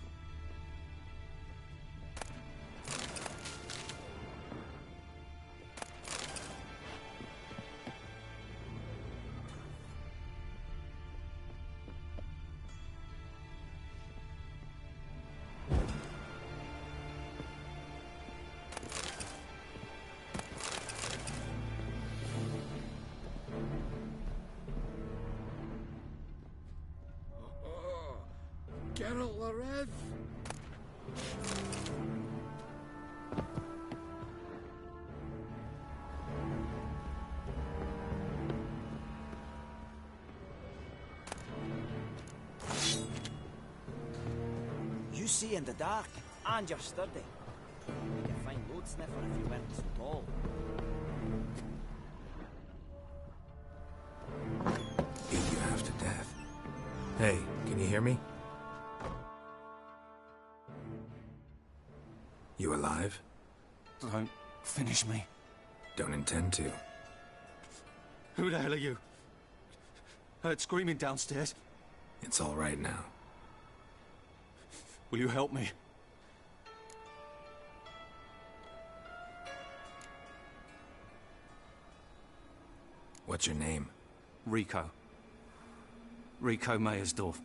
Geralt the Rev. You see in the dark, and you're sturdy. Make a fine load sniffer if you weren't so tall. Beat you half to death. Hey, can you hear me? You alive? Don't finish me. Don't intend to. Who the hell are you? Heard screaming downstairs. It's all right now. Will you help me? What's your name? Rico. Rico Mayersdorf.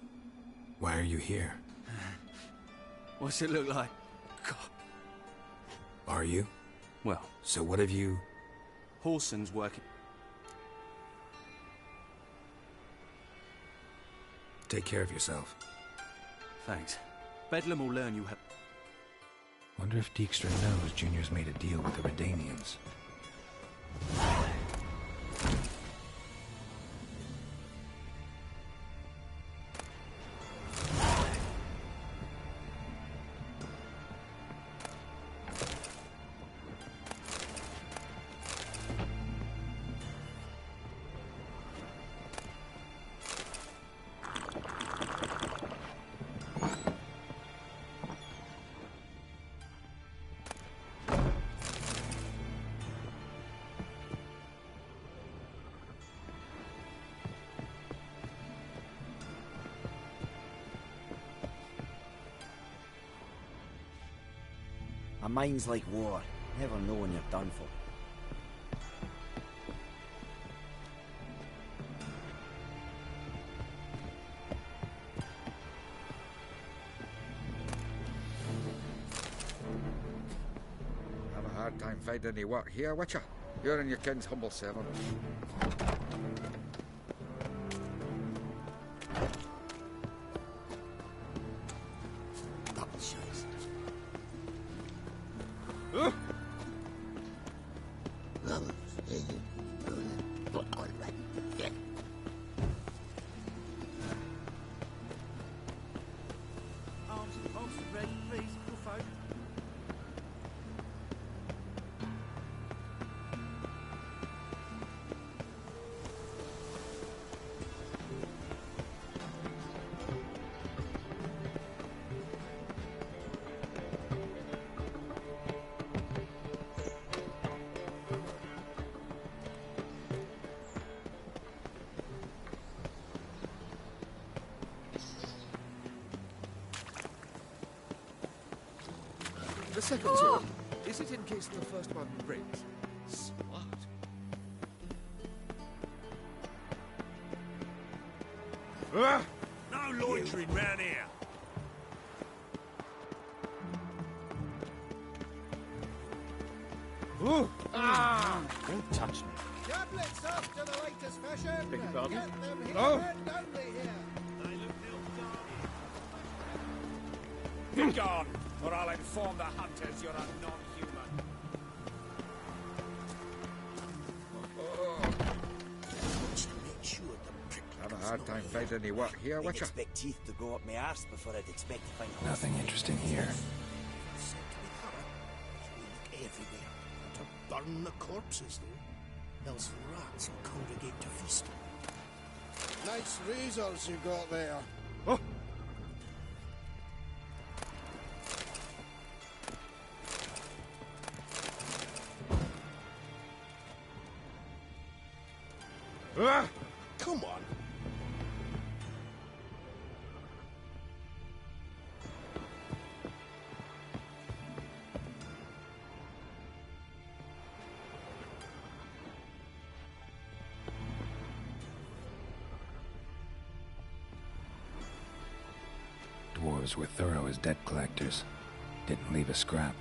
Why are you here? What's it look like? God. Are you? Well. So what have you... Whoreson's working. Take care of yourself. Thanks. Bedlam will learn you have... Wonder if Dijkstra knows Junior's made a deal with the Redanians. A mind's like war. Never know when you're done for. Have a hard time finding any work here, Witcher. You're in your king's humble servant. Arms and bolsters ready, please, good folk. The second one, is it in case the first one breaks? Smart. No loitering round here. Don't touch me. Tablets after the latest fashion. Beg your pardon? Get them here Oh. and only here. Be gone, or I'll inform the hunters you're a non-human. Have a hard time finding any work here, I'd Witcher. expect teeth to go up my arse before I'd expect to find Nothing interesting here. Everywhere. To burn the corpses, though. Else rats will congregate to feast. Nice razors you got there. Come on. Dwarves were thorough as debt collectors. Didn't leave a scrap.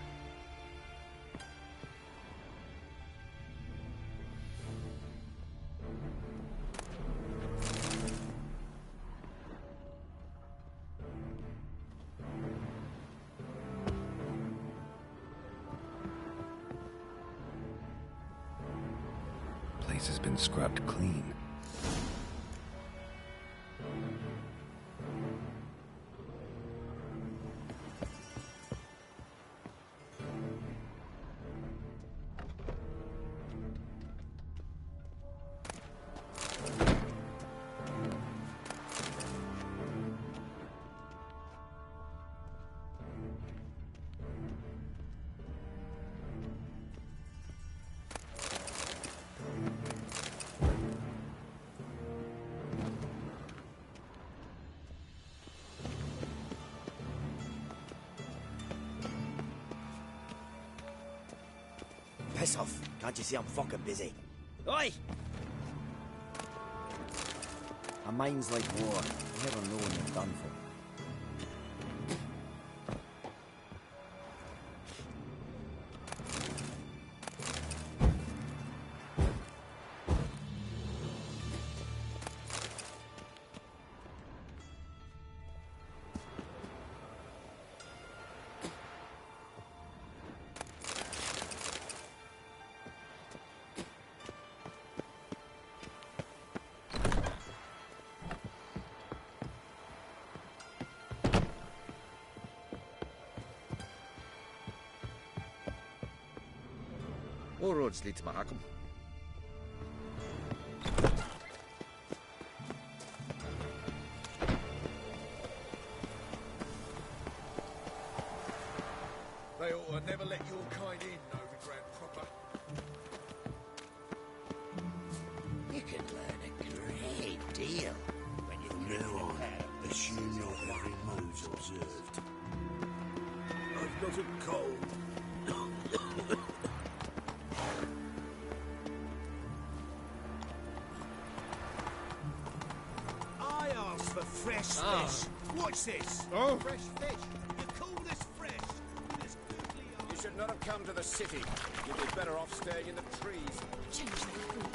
Place has been scrubbed clean. Piss off. Can't you see I'm fucking busy? Oi! A mind's like war. You never know when you're done for. All roads lead to Mahakam. They ought to never let your kind in, Novigrad proper. You can learn a great deal when you from now on, assume your every move's observed. I've got a cold. I asked for fresh fish. Watch this. Oh. Fresh fish. You call this fresh? This goodly You should not have come to the city. You'd be better off staying in the trees. Change that freak.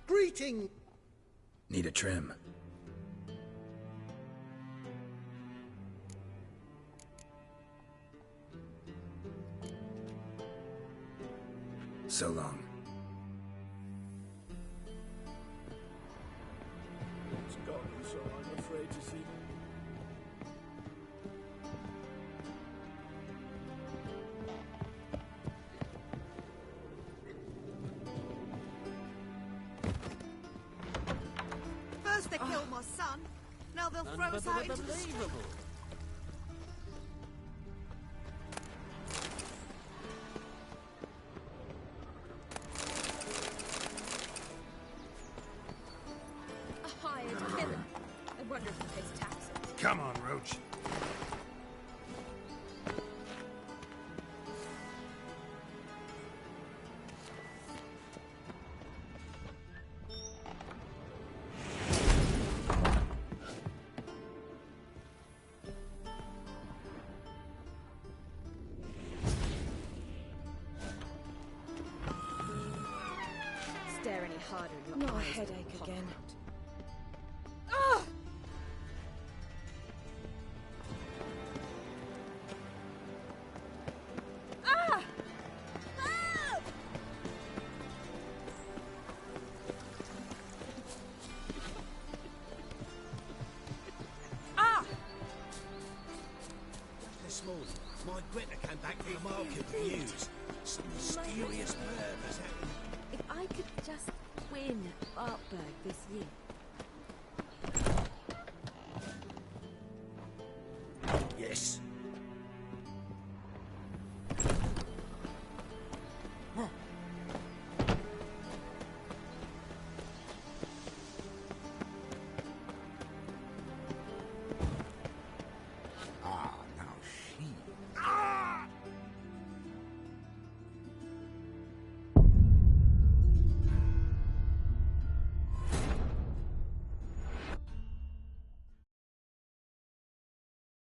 Greeting! Need a trim. So long. It's gone, so I'm afraid to see. First they killed my son, now they'll throw us out into the street. A hired villain. I wonder if he pays taxes. Come on, Roach. Stare any harder in your Not a eyes. headache again. Ah! Ah! Ah! Ah! This morning, my Greta came back from the market with news. Some mysterious murders happening. If I could just win Artburg this year,